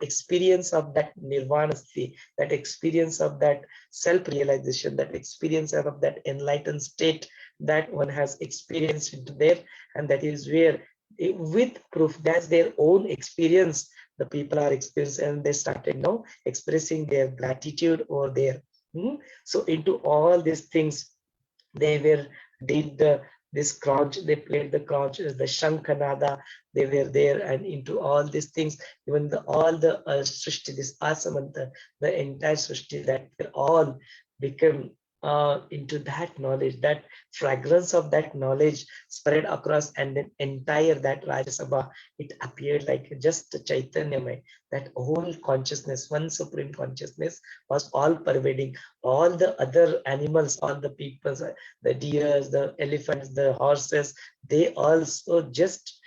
experience of that Nirvana sthiti, that experience of that self-realization, that experience of that enlightened state that one has experienced into there, and that is where with proof, that's their own experience, the people are experiencing, and they started now expressing their gratitude over there. So into all these things, they did this crunch, they played the crunch, the Shankhanada, they were there, and into all these things, even all the Srishti, this Asamanta, the entire Srishti, that were all become into that knowledge, that fragrance of that knowledge spread across, and then entire that Rajasabha, it appeared like just Chaitanyamay, that whole consciousness, one supreme consciousness was all pervading. All the other animals, all the people, the deers, the elephants, the horses, they also just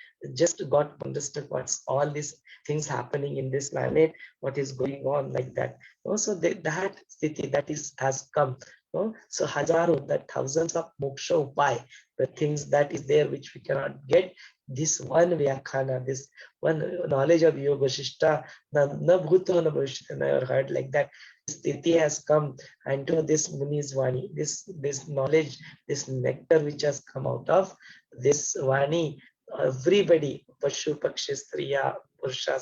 got understood what's all these things happening in this planet, what is going on like that. Also that sthiti that has come. So Hajaro, that thousands of moksha upai, the things that is there which we cannot get, this one vyakhana, this one knowledge of Yog Vaashishtha, na bhuto na bhushtha, never heard like that. This sthiti has come, and to this Muni's Vani, this knowledge, this nectar which has come out of this Vani, everybody, Pashu, Pakshi, Striya, Purusha,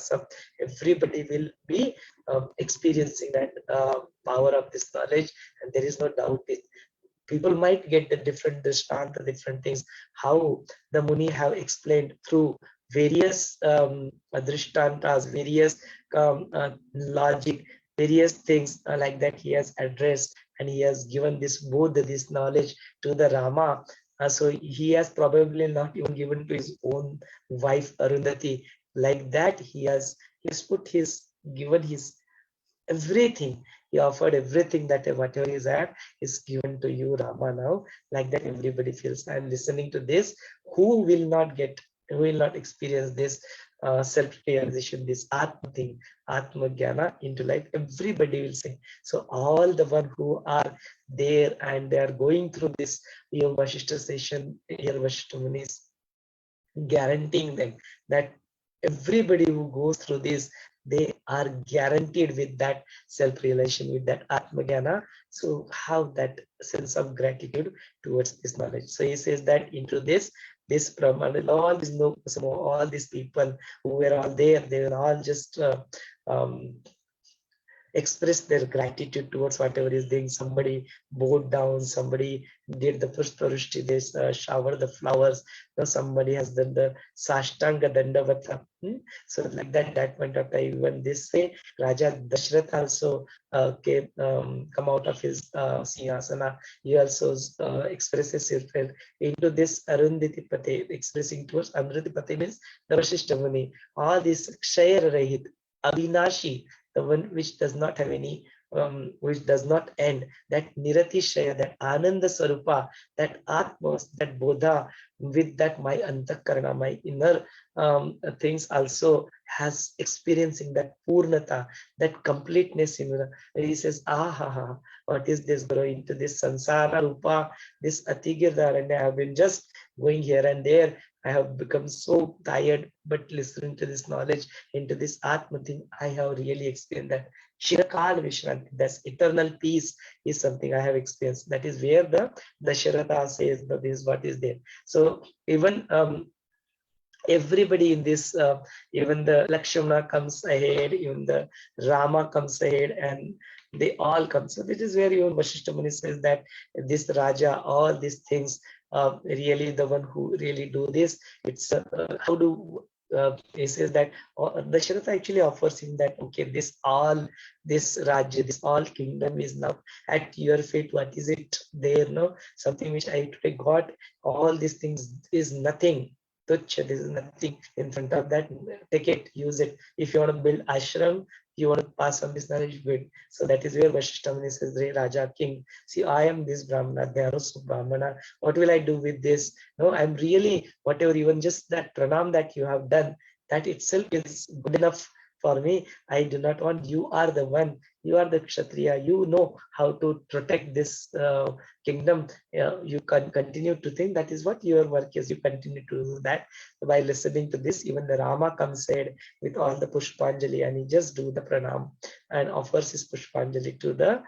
everybody will be experiencing that power of this knowledge, and there is no doubt it. People might get the different drishtanta, different things, how the Muni have explained through various drishtantas, various logic, various things like that he has addressed, and he has given this Buddha, this knowledge to the Rama. So he has probably not even given to his own wife Arundhati. Like that, he has given his everything. He offered everything, that whatever is at is given to you, Rama, now. Like that, everybody feels. And listening to this, who will not experience this self-realization, this Atma thing, Atma Jnana into life? Everybody will say. So all the one who are there and they are going through this Yog Vaashishtha session, here Vashishtha Muni is guaranteeing them that everybody who goes through this, they are guaranteed with that self-realization, with that Atma Jnana. So have that sense of gratitude towards this knowledge. So he says that into this Brahman, all these all these people who were all there, they were all just um, express their gratitude towards whatever is doing. Somebody bowed down, somebody did the pushparushti, they showered the flowers. Now somebody has done the sashtanga dandavata. So like that point of time, when this say Raja Dashrath also come out of his sinhasana, he also expresses himself into this Arundhati Pate, expressing towards Arundhati Pate means the Vashishtha Muni. All this Kshaya Rahit, Avinashi, the one which does not have any, which does not end, that Niratishaya, that Ananda Sarupa, that Atma, that Bodha, with that my Antakarana, my inner things also has experiencing that Purnata, that completeness in the, he says, what is this growing to this Sansara Rupa, this Atigirdar, and I have been just going here and there. I have become so tired, but listening to this knowledge, into this Atma thing, I have really experienced that Chirakal Vishranti, that's eternal peace, is something I have experienced. That is where the Dasharatha says that this is what is there. So even everybody in this, even the Lakshmana comes ahead, even the Rama comes ahead, and they all come. So this is where even Vashishtha Muni says that this Raja, all these things, really the one who really do this. It's how do he says that Dasharatha actually offers him that, okay, this Rajya, this all kingdom is now at your feet. What is it there? No, something which I today got. All these things is nothing. Tuchya, this is nothing in front of that. Take it, use it. If you want to build ashram, you want to pass on this knowledge, good. So that is where Vashishtha Muni says, Re Raja King, see, I am this Brahmana, they are also Brahmana. What will I do with this? No, I'm really, whatever, even just that pranam that you have done, that itself is good enough for me. I do not want, you are the one, you are the Kshatriya, you know how to protect this kingdom. You can continue to think that is what your work is. You continue to do that. By listening to this, even the Rama comes ahead with all the Pushpanjali, and he just do the pranam and offers his Pushpanjali to the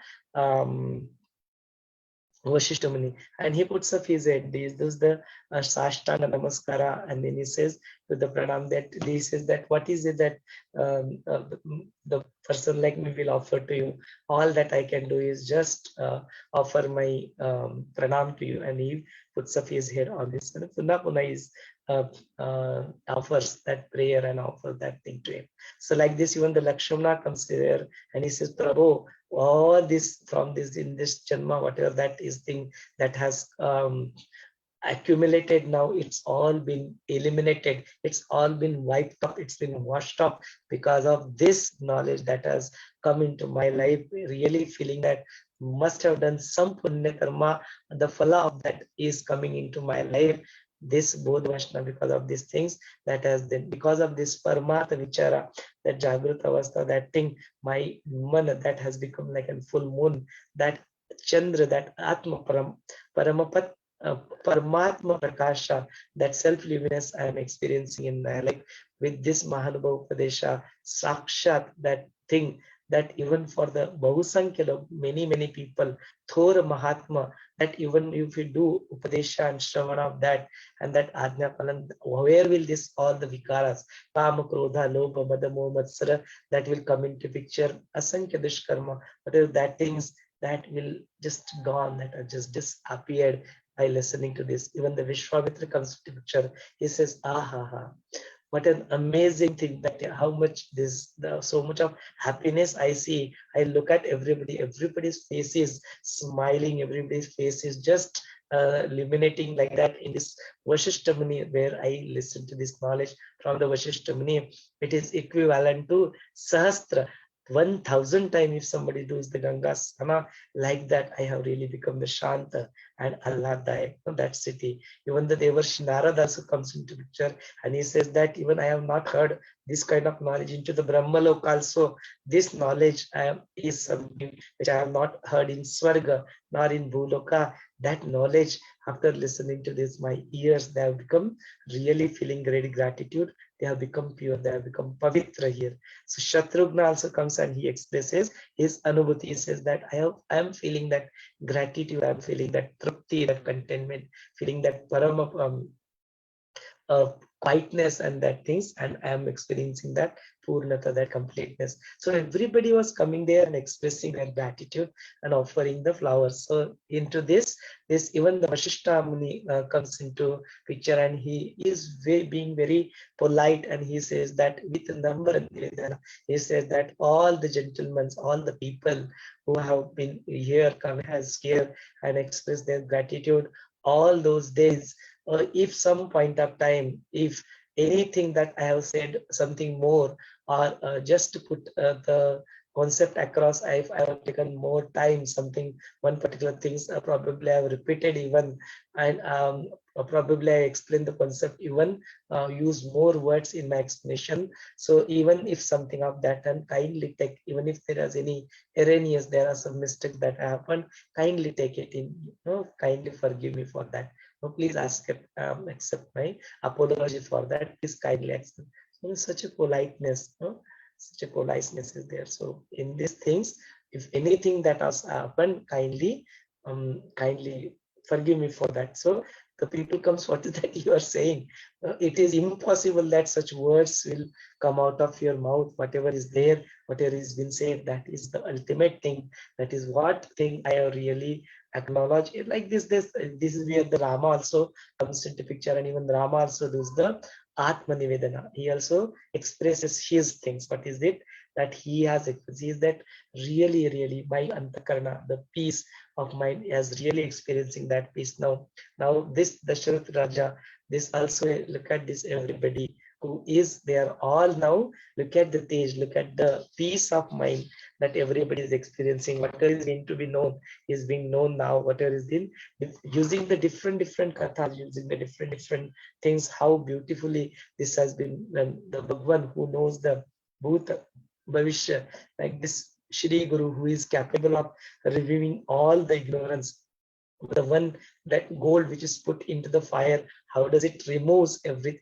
Vashishtha Muni, and he puts up his head. This is the Sashtanga Namaskara, and then he says to the pranam that he says that what is it that the person like me will offer to you? All that I can do is just offer my pranam to you, and he puts up his head on this. And Puna is offers that prayer and offers that thing to him. So like this, even the Lakshmana comes there and he says, Prabhu, all this from this in this Janma, whatever that is thing that has accumulated now, it's all been eliminated, it's all been wiped off, it's been washed off because of this knowledge that has come into my life. Really feeling that must have done some punya karma, the phala of that is coming into my life. This Bodh Vaishnav, because of these things that has been, because of this Paramartha Vichara, that Jagrata Avastha, that thing, my mana that has become like a full moon, that Chandra, that Atma Paramapat, Paramatma Prakasha, that self-livingness I am experiencing in my life with this Mahanubhav Upadesha, Sakshat, that thing that even for the Bahusankhya, many people, Thora Mahatma, that even if you do Upadesha and Shravana of that, and that Ajna Palan, where will this, all the Vikaras, Kama, Krodha, Lobha, Mada, Moha, Matsara, that will come into picture, Asankhya Dushkarma, whatever that things, that will just gone, that are just disappeared by listening to this. Even the Vishwamitra comes to picture, he says, what an amazing thing, that how much this, so much of happiness I see. I look at everybody's face is smiling, everybody's face is just illuminating like that in this Vashishtha Muni, where I listen to this knowledge from the Vashishtha Muni. It is equivalent to Sahastra. 1,000 times if somebody does the Ganga Sana like that, I have really become the Shanta and Alladayak of that city. Even the Devarshi Narada also comes into picture, and he says that even I have not heard this kind of knowledge into the Brahmalok also. This knowledge is something which I have not heard in Swarga nor in Bhuloka. That knowledge, after listening to this, my ears, they have become really feeling great gratitude they have become pure, they have become pavitra here. So Shatrugna also comes and he expresses his anubhuti. He says that I am feeling that gratitude, I am feeling that trupti, that contentment, feeling that parama quietness and that things, and I am experiencing that purnata, that completeness. So everybody was coming there and expressing their gratitude and offering the flowers. So into this even the Vashishtha Muni comes into picture, and he is being very polite, and he says that with number, he says that all the gentlemen, all the people who have been here come has here and expressed their gratitude all those days. If some point of time, if anything that I have said something more, or just to put the concept across, if I have taken more time, something, one particular things, probably I have repeated even, and probably I explain the concept even, use more words in my explanation. So even if something of that, and kindly take, even if there is any erroneous, there are some mistakes that happened, kindly take it in, kindly forgive me for that. Please accept my apology for that. Please kindly accept. So such a politeness, such a politeness is there. So in these things, if anything that has happened, kindly forgive me for that. So the people comes, what is that you are saying? It is impossible that such words will come out of your mouth. Whatever is there, whatever is been said, that is the ultimate thing. That is what thing I have really acknowledge it. Like this is where the Rama also comes into picture, and even Rama also does the Atma Nivedana. He also expresses his things. What is it that he has expressed? Is that really my antakarna, the peace of mind, is really experiencing that peace now. Now this Dasharath Raja, this also, look at this, everybody who is, they are all now, look at the Tej, look at the peace of mind that everybody is experiencing. Whatever is going to be known is being known now. Whatever is in, using the different kathas, using the different things, how beautifully this has been, the Bhagwan who knows the Bhuta, Bhavishya, like this Shri Guru who is capable of reviewing all the ignorance, the one, that gold which is put into the fire, how does it removes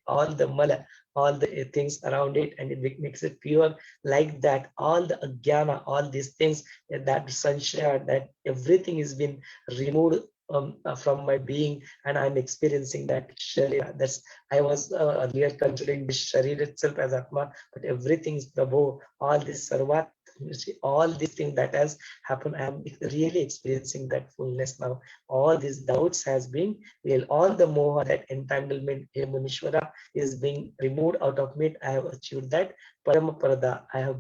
all the mala, all the things around it, and it makes it pure. Like that, all the ajnana, all these things, that sanshaya, that everything is been removed from my being, and I'm experiencing that sharira. That's, I was earlier considering this sharir itself as atma, but everything is Prabhu, all this sarvat, all these things that has happened, I'm really experiencing that fullness now. All these doubts has been real, all the moha, that entanglement, Munishwara, is being removed out of me. I have achieved that Paramapada. I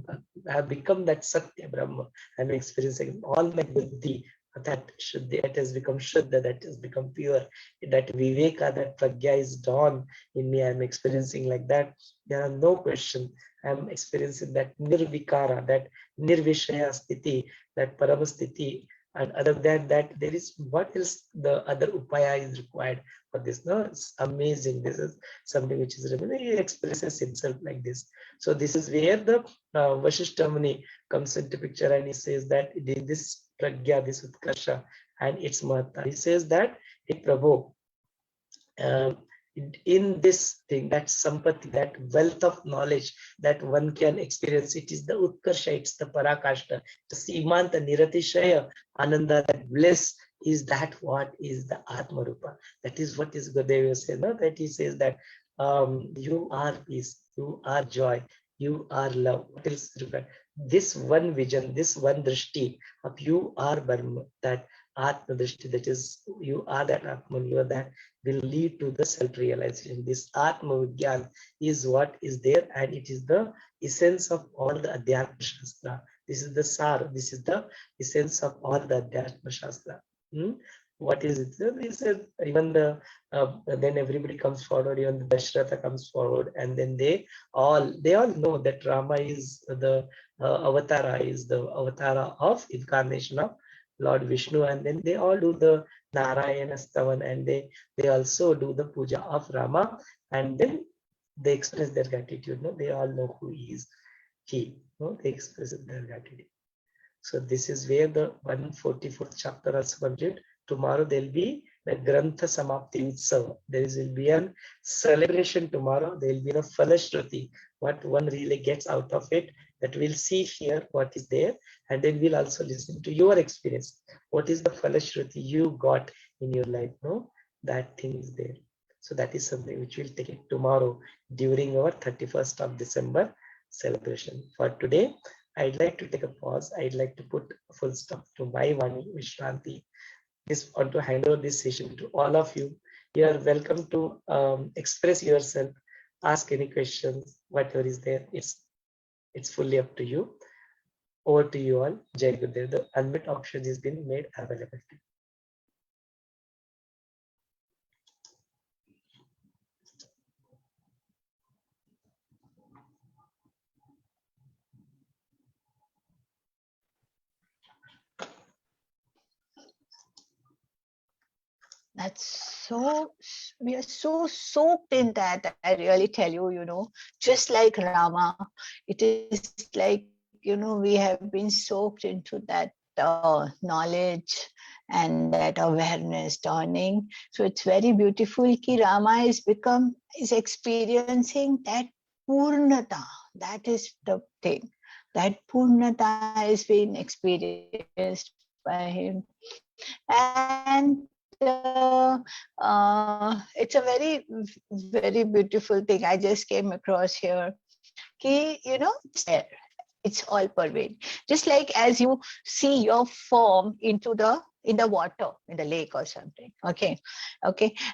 have become that Satya Brahma. I'm experiencing all my buddhi, that Shuddha, that has become Shuddha, that has become pure, that Viveka, that Pragya is dawn in me. I'm experiencing like that. There are no question. I'm experiencing that Nirvikara, that Nirvishaya Sthiti, that Paramastiti. And other than that, there is, what else the other upaya is required for this? No, it's amazing. This is something which is really, he expresses himself like this. So this is where the Vashishtha Muni comes into picture, and he says that this pragya, this utkarsha, and its mahata. He says that, hey Prabhu, in this thing, that sampati, that wealth of knowledge that one can experience, it is the utkarsha, it's the parakashta, the simanta, niratishaya, ananda, that bliss, is that what is the atma rupa. That is what is Gurdeva says, no? That he says that you are peace, you are joy, you are love. What else required? This one vision, this one drishti of you are Brahma, that atma drishti, that is, you are that atman, you are that, will lead to the self-realization. This Atma Vigyan is what is there, and it is the essence of all the Adhyatma Shastra. This is the Sar, this is the essence of all the Adhyatma Shastra. What is it? He said, even the then everybody comes forward, even the Dasharatha comes forward, and then they all know that Rama is the avatara, is the avatara of incarnation of Lord Vishnu, and then they all do the Narayana Stavan, and they also do the puja of Rama, and then they express their gratitude. No, they all know who he is. No, they express their gratitude. So this is where the 144th chapter also complete. Tomorrow there'll be the Grantha Samapti Utsav. There will be a celebration tomorrow. There will be a Falashruti, what one really gets out of it, that we'll see here what is there, and then we'll also listen to your experience. What is the Falashruti you got in your life? No, that thing is there. So that is something which we'll take it tomorrow during our 31st of December celebration. For today, I'd like to take a pause. I'd like to put a full stop to my Vani Vishranti. Just want to hand over this session to all of you. You are welcome to express yourself, ask any questions, whatever is there. It's fully up to you. Over to you all. Jai Gurudev. The unmute option has been made available. We are so soaked in that. I really tell you, just like Rama, it is like, we have been soaked into that knowledge and that awareness dawning. So it's very beautiful ki Rama is experiencing that Purnata. That is the thing. That Purnata is being experienced by him. And it's a very, very beautiful thing. I just came across here. It's there. It's all pervade. Just like as you see your form in the water, in the lake or something. Okay.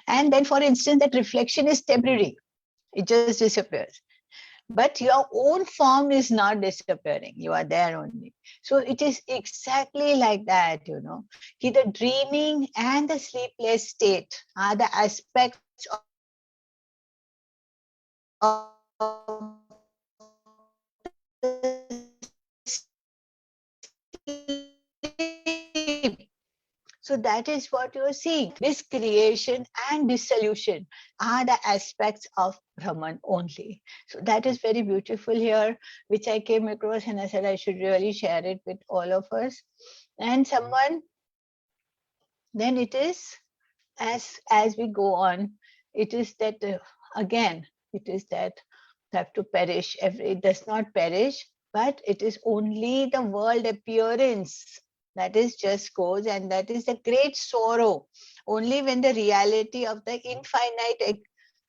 And then, for instance, that reflection is temporary. It just disappears. But your own form is not disappearing. You are there only. So it is exactly like that, The dreaming and the sleepless state are the aspects of sleep. So that is what you are seeing. This creation and dissolution are the aspects of Brahman only. So that is very beautiful here, which I came across and I said I should really share it with all of us. And then it is, as we go on, it is that, again, it is that have to perish. It does not perish, but it is only the world appearance that is just goes, and that is the great sorrow. Only when the reality of the infinite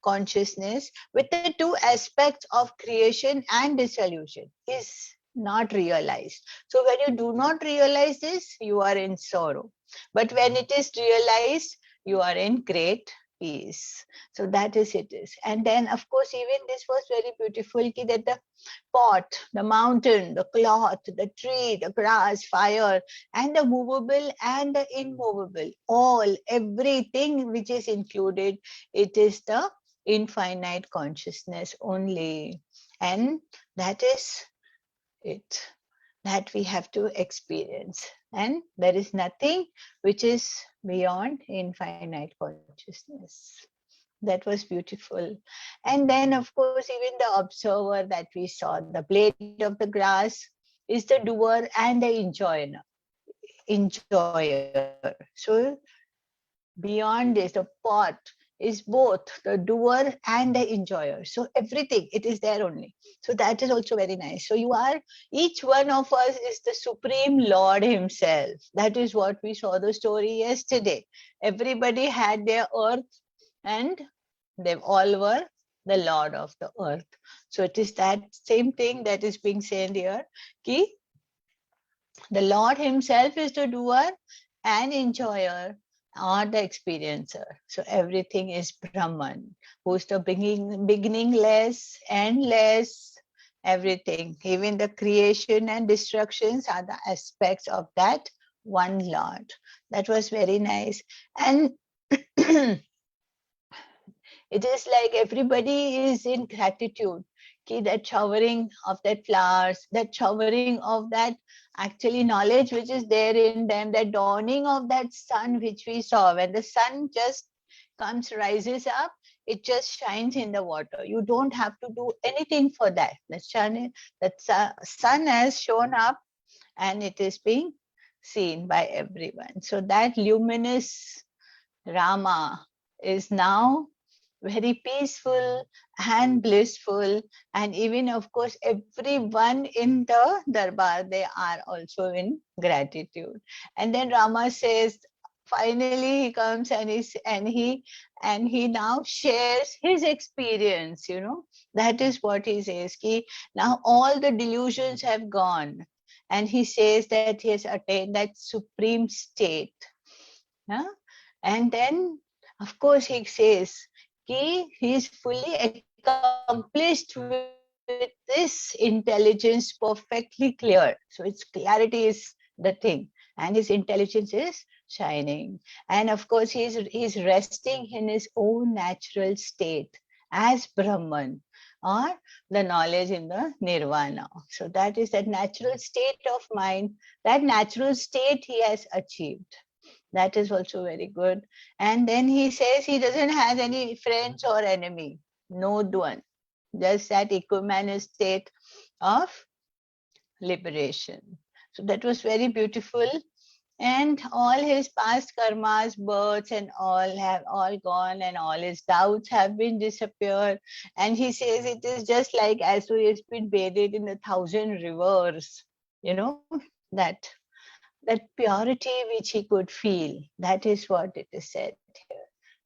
consciousness with the two aspects of creation and dissolution is not realized. So when you do not realize this, you are in sorrow. But when it is realized, you are in great peace. So that is it is. And then, of course, even this was very beautiful, that the pot, the mountain, the cloth, the tree, the grass, fire, and the movable and the immovable, everything which is included, it is the infinite consciousness only. And that is it, that we have to experience. And there is nothing which is beyond infinite consciousness. That was beautiful. And then, of course, even the observer that we saw, the blade of the grass is the doer and the enjoyer. So beyond this, the pot is both the doer and the enjoyer. So everything, it is there only. So that is also very nice. So each one of us is the Supreme Lord himself. That is what we saw the story yesterday. Everybody had their earth and they all were the Lord of the earth. So it is that same thing that is being said here. Ki the Lord himself is the doer and enjoyer, or the experiencer. So everything is Brahman, who's the beginningless, endless, everything. Even the creation and destructions are the aspects of that one Lord. That was very nice. And it is like everybody is in gratitude. That showering of that flowers, that showering of that actually knowledge which is there in them, the dawning of that sun which we saw. When the sun just rises up, it just shines in the water. You don't have to do anything for that. The sun has shown up and it is being seen by everyone. So that luminous Rama is now very peaceful and blissful, and even of course everyone in the darbar, they are also in gratitude. And then Rama says, finally he comes and he now shares his experience, that is what he says, ki now all the delusions have gone, and he says that he has attained that supreme state. Huh? And then of course he says he is fully accomplished with this intelligence, perfectly clear. So its clarity is the thing, and his intelligence is shining. And of course he's resting in his own natural state as Brahman, or the knowledge in the Nirvana. So that is that natural state of mind, that natural state he has achieved. That is also very good. And then he says he doesn't have any friends or enemy. No one. Just that equanimous state of liberation. So that was very beautiful. And all his past karmas, births and all have all gone, and all his doubts have been disappeared. And he says it is just like as though he has been bathed in 1,000 rivers, that that purity which he could feel. That is what it is said here.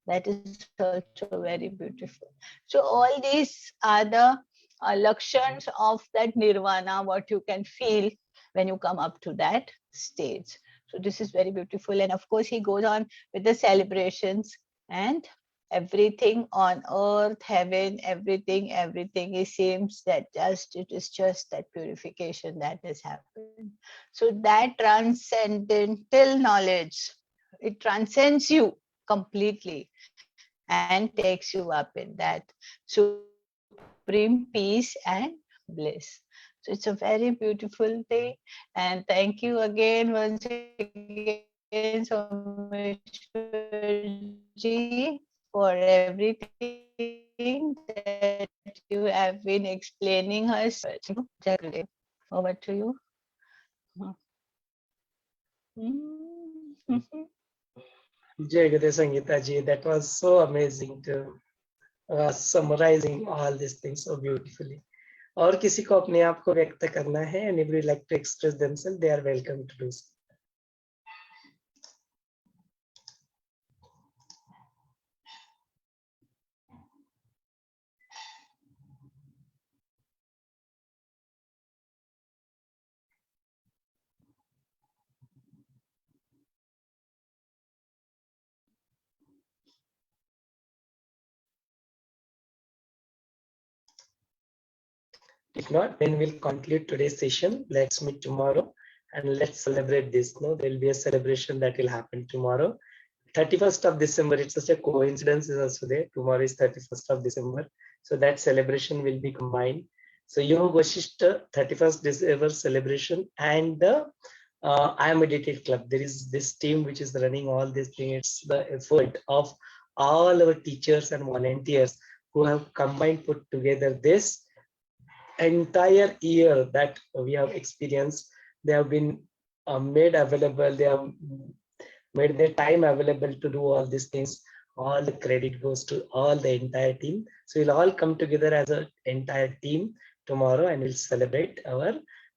That is also very beautiful. So all these are the lakshans of that nirvana, what you can feel when you come up to that stage. So this is very beautiful. And of course he goes on with the celebrations, and everything on earth, heaven, everything, it seems that it is just that purification that has happened. So that transcendental knowledge, it transcends you completely and takes you up in that supreme peace and bliss. So it's a very beautiful thing. And thank you again, once again, Someshwarji, for everything that you have been explaining us. Jai, over to you. Jai Guru Sangeeta ji, that was so amazing to summarizing all these things so beautifully. और किसी को अपने आप को व्यक्त करना है, anybody like to express themselves, they are welcome to do so. If not, then we'll conclude today's session. Let's meet tomorrow and let's celebrate this. No, there will be a celebration that will happen tomorrow. 31st of December, it's such a coincidence is also there. Tomorrow is 31st of December. So that celebration will be combined. So Yog Vaashishtha 31st December celebration and the I Am Meditate Club. There is this team which is running all these things. It's the effort of all our teachers and volunteers who have combined, put together this entire year that we have experienced. They have been made available. They have made their time available to do all these things. All the credit goes to all the entire team. So we'll all come together as an entire team tomorrow and we'll celebrate our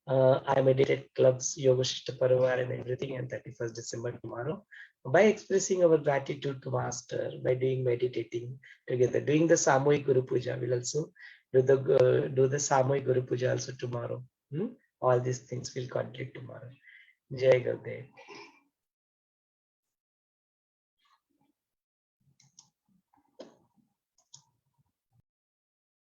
I Meditate Club's Yog Vaashishtha Parivar and everything on 31st December tomorrow by expressing our gratitude to Master, by doing meditating together, doing the Samohik Guru Puja. We'll also do the Samohik Guru Puja also tomorrow. All these things will complete tomorrow. Jai Gurudev.